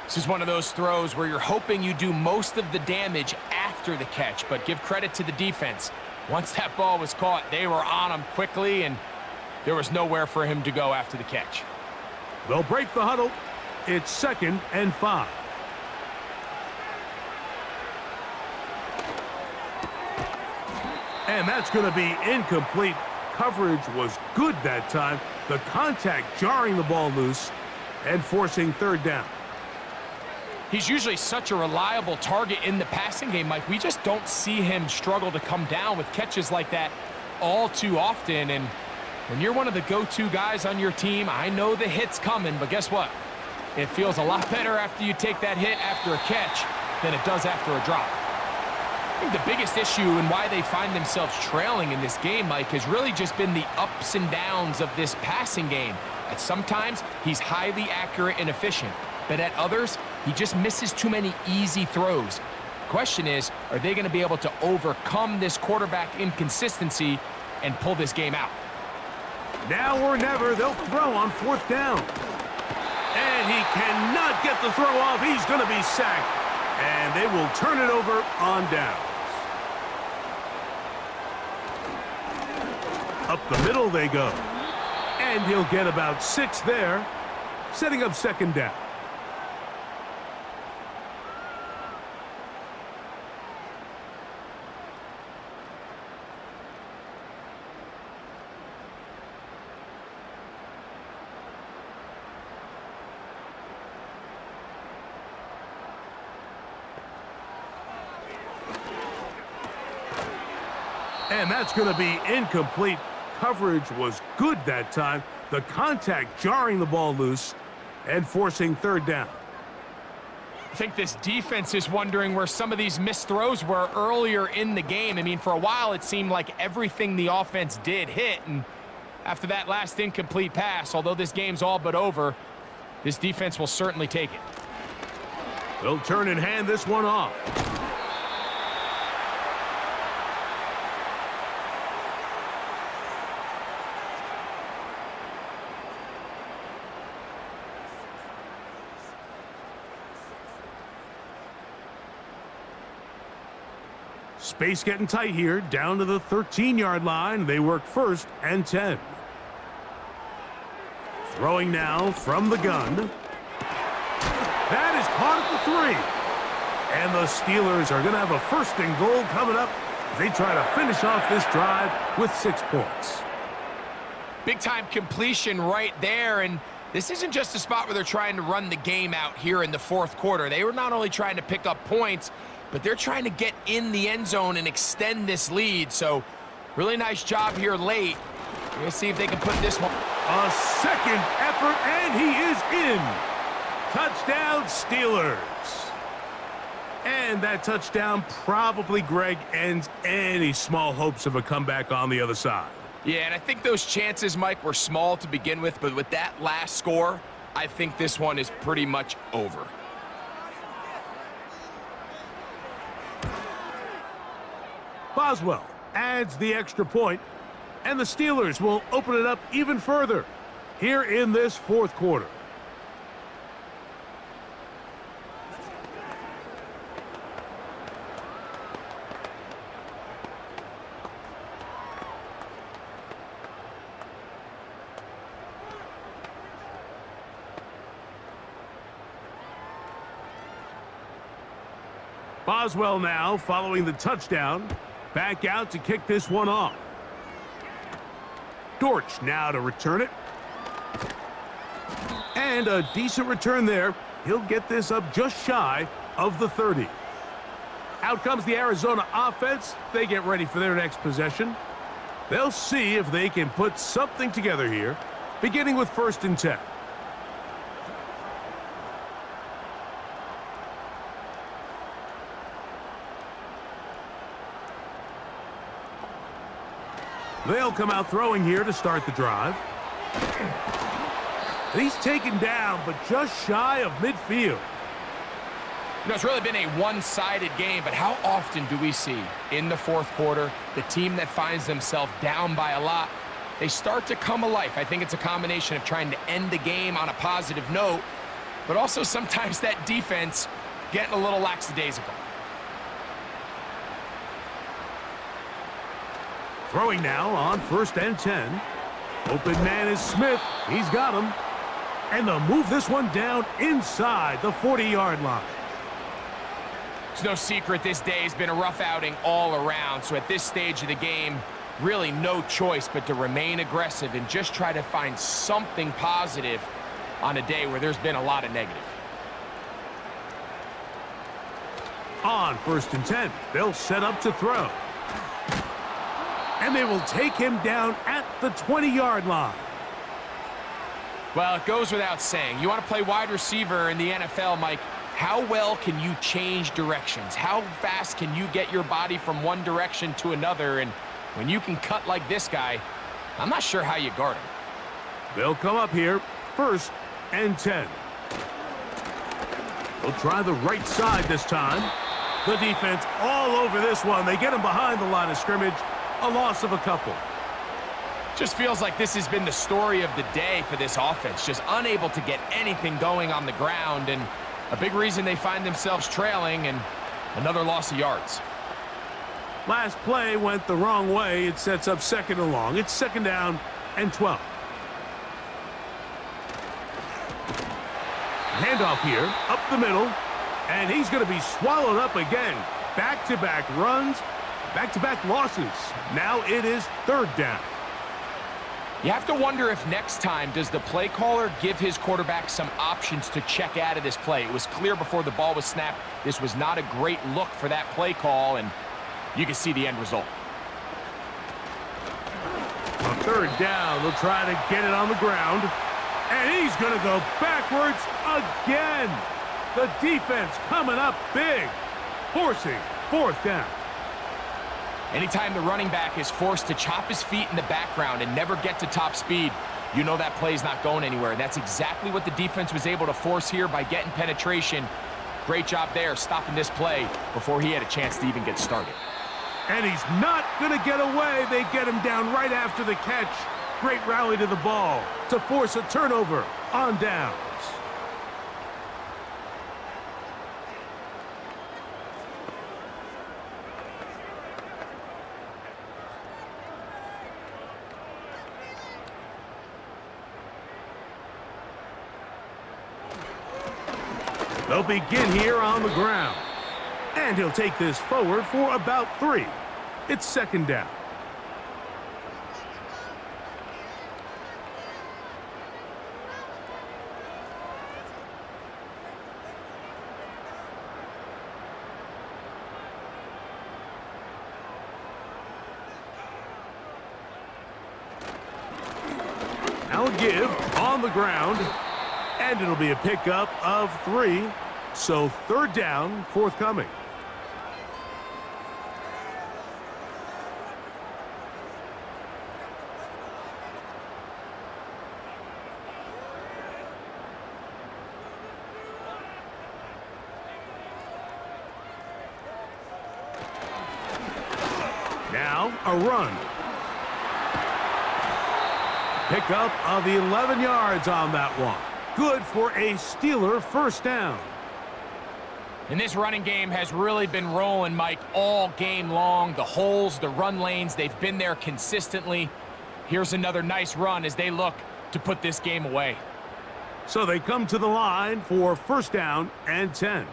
This is one of those throws where you're hoping you do most of the damage after the catch, but give credit to the defense. Once that ball was caught, they were on him quickly, and there was nowhere for him to go after the catch. They'll break the huddle. It's 2nd and 5. And that's going to be incomplete. Coverage was good that time. The contact jarring the ball loose and forcing third down. He's usually such a reliable target in the passing game, Mike. We just don't see him struggle to come down with catches like that all too often. And when you're one of the go-to guys on your team, I know the hit's coming, but guess what? It feels a lot better after you take that hit after a catch than it does after a drop. I think the biggest issue and why they find themselves trailing in this game, Mike, has really just been the ups and downs of this passing game. At sometimes, he's highly accurate and efficient, but at others, he just misses too many easy throws. Question is, are they going to be able to overcome this quarterback inconsistency and pull this game out? Now or never, they'll throw on fourth down. And he cannot get the throw off. He's going to be sacked. And they will turn it over on downs. Up the middle they go. And he'll get about 6 there, setting up 2nd down. And that's going to be incomplete. Coverage was good that time. The contact jarring the ball loose and forcing third down. I think this defense is wondering where some of these missed throws were earlier in the game. I mean, for a while, it seemed like everything the offense did hit. And after that last incomplete pass, although this game's all but over, this defense will certainly take it. They'll turn and hand this one off. Space getting tight here, down to the 13-yard line. They work 1st and 10. Throwing now from the gun. That is caught at the 3. And the Steelers are going to have a 1st and goal coming up. They try to finish off this drive with 6 points. Big-time completion right there, and this isn't just a spot where they're trying to run the game out here in the 4th quarter. They were not only trying to pick up points, but they're trying to get in the end zone and extend this lead. So really nice job here late. We're going to see if they can put this one. A 2nd effort, and he is in. Touchdown, Steelers. And that touchdown probably, Greg, ends any small hopes of a comeback on the other side. Yeah, and I think those chances, Mike, were small to begin with, but with that last score, I think this one is pretty much over. Boswell adds the extra point, and the Steelers will open it up even further here in this 4th quarter. Boswell now following the touchdown. Back out to kick this one off. Dortch now to return it. And a decent return there. He'll get this up just shy of the 30. Out comes the Arizona offense. They get ready for their next possession. They'll see if they can put something together here, beginning with 1st and 10. They'll come out throwing here to start the drive. And he's taken down, but just shy of midfield. You know, it's really been a one-sided game, but how often do we see in the fourth quarter the team that finds themselves down by a lot, they start to come alive? I think it's a combination of trying to end the game on a positive note, but also sometimes that defense getting a little lackadaisical. Throwing now on 1st and 10. Open man is Smith. He's got him. And they'll move this one down inside the 40-yard line. It's no secret this day has been a rough outing all around, so at this stage of the game, really no choice but to remain aggressive and just try to find something positive on a day where there's been a lot of negative. On 1st and 10, they'll set up to throw. And they will take him down at the 20-yard line. Well, it goes without saying. You want to play wide receiver in the NFL, Mike, how well can you change directions? How fast can you get your body from one direction to another? And when you can cut like this guy, I'm not sure how you guard him. They'll come up here, 1st and 10. They'll try the right side this time. The defense all over this one. They get him behind the line of scrimmage. A loss of a couple. Just feels like this has been the story of the day for this offense. Just unable to get anything going on the ground, and a big reason they find themselves trailing, and another loss of yards. Last play went the wrong way. It sets up 2nd and long. It's 2nd down and 12. Handoff here, up the middle, and he's going to be swallowed up again. Back-to-back runs, back-to-back losses. Now it is 3rd down. You have to wonder if next time, does the play caller give his quarterback some options to check out of this play? It was clear before the ball was snapped, this was not a great look for that play call, and you can see the end result. On 3rd down, they'll try to get it on the ground, and he's going to go backwards again. The defense coming up big, forcing 4th down. Anytime the running back is forced to chop his feet in the background and never get to top speed, you know that play's not going anywhere. And that's exactly what the defense was able to force here by getting penetration. Great job there, stopping this play before he had a chance to even get started. And he's not going to get away. They get him down right after the catch. Great rally to the ball to force a turnover on downs. They'll begin here on the ground. And he'll take this forward for about 3. It's 2nd down. Now a give on the ground. And it'll be a pickup of 3. So 3rd down, forthcoming. Now a run. Pickup of 11 yards on that one. Good for a Steeler 1st down. And this running game has really been rolling, Mike, all game long. The holes, the run lanes, they've been there consistently. Here's another nice run as they look to put this game away. So they come to the line for 1st down and 10.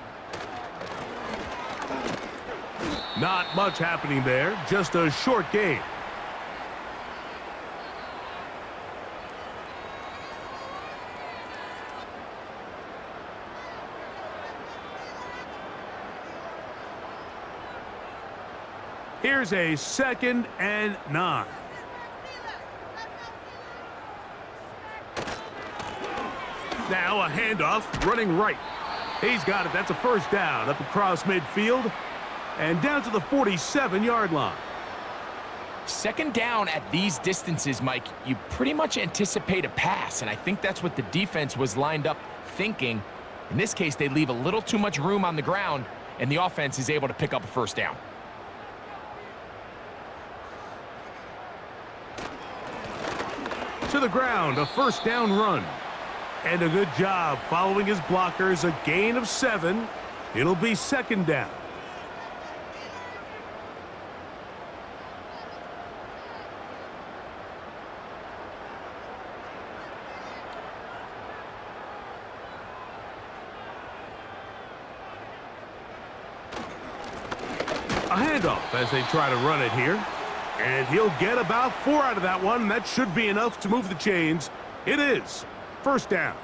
Not much happening there, just a short gain. Here's a 2nd and 9. Now a handoff, running right. He's got it. That's a 1st down up across midfield and down to the 47-yard line. Second down at these distances, Mike, you pretty much anticipate a pass, and I think that's what the defense was lined up thinking. In this case, they leave a little too much room on the ground, and the offense is able to pick up a first down. To the ground, a first down run. And a good job following his blockers, a gain of 7. It'll be second down. A handoff as they try to run it here. And he'll get about 4 out of that one. That should be enough to move the chains. It is first down.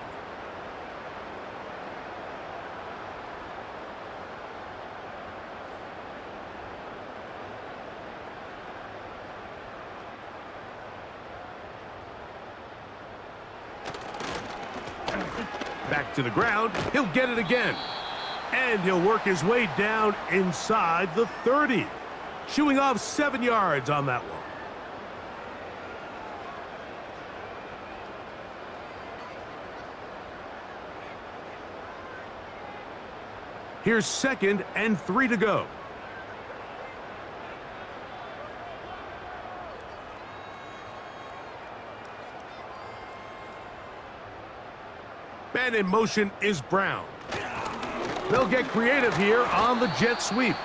Back to the ground. He'll get it again. And he'll work his way down inside the 30. Shooing off 7 yards on that one. Here's 2nd and 3 to go. And in motion is Brown. They'll get creative here on the jet sweep.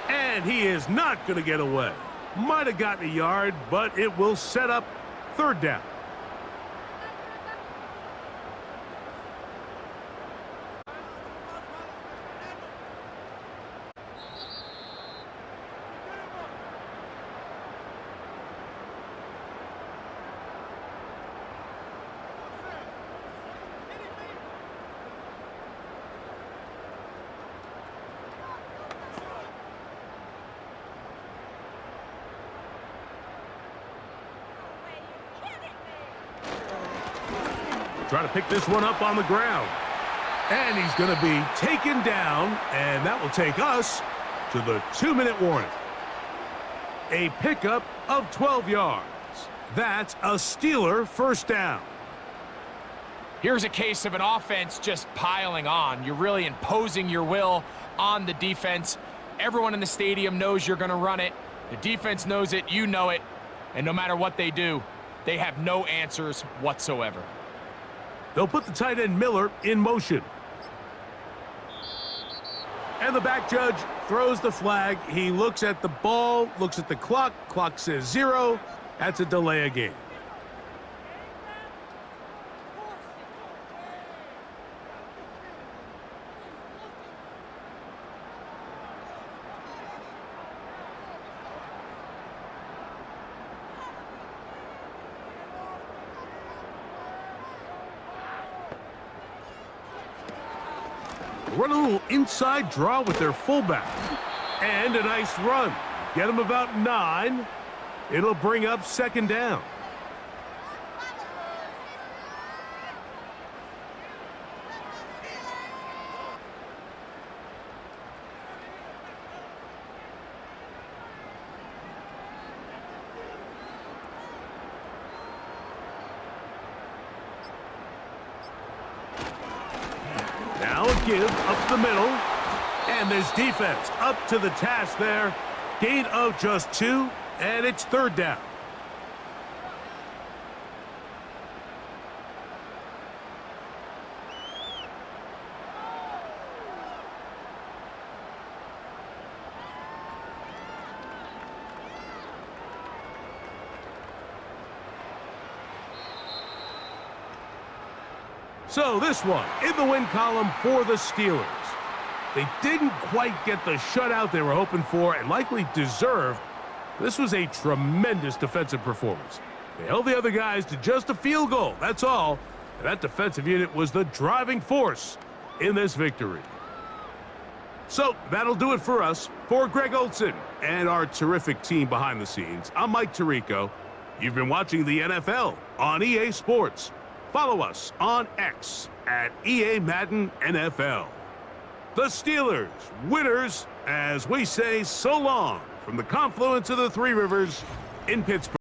And he is not going to get away. Might have gotten a yard, but it will set up third down. Trying to pick this one up on the ground. And he's going to be taken down, and that will take us to the 2-minute warning. A pickup of 12 yards. That's a Steeler first down. Here's a case of an offense just piling on. You're really imposing your will on the defense. Everyone in the stadium knows you're going to run it. The defense knows it, you know it. And no matter what they do, they have no answers whatsoever. They'll put the tight end Miller in motion. And the back judge throws the flag. He looks at the ball, looks at the clock. Clock says 0. That's a delay of game. Run a little inside draw with their fullback. And a nice run. Get them about 9. It'll bring up second down. Now a give up the middle. And this defense up to the task there. Gain of just 2, and it's third down. So this one in the win column for the Steelers. They didn't quite get the shutout they were hoping for and likely deserved. This was a tremendous defensive performance. They held the other guys to just a field goal, that's all. And that defensive unit was the driving force in this victory. So that'll do it for us. For Greg Olson and our terrific team behind the scenes, I'm Mike Tirico. You've been watching the NFL on EA Sports. Follow us on X at EA Madden NFL. The Steelers, winners, as we say so long from the confluence of the Three Rivers in Pittsburgh.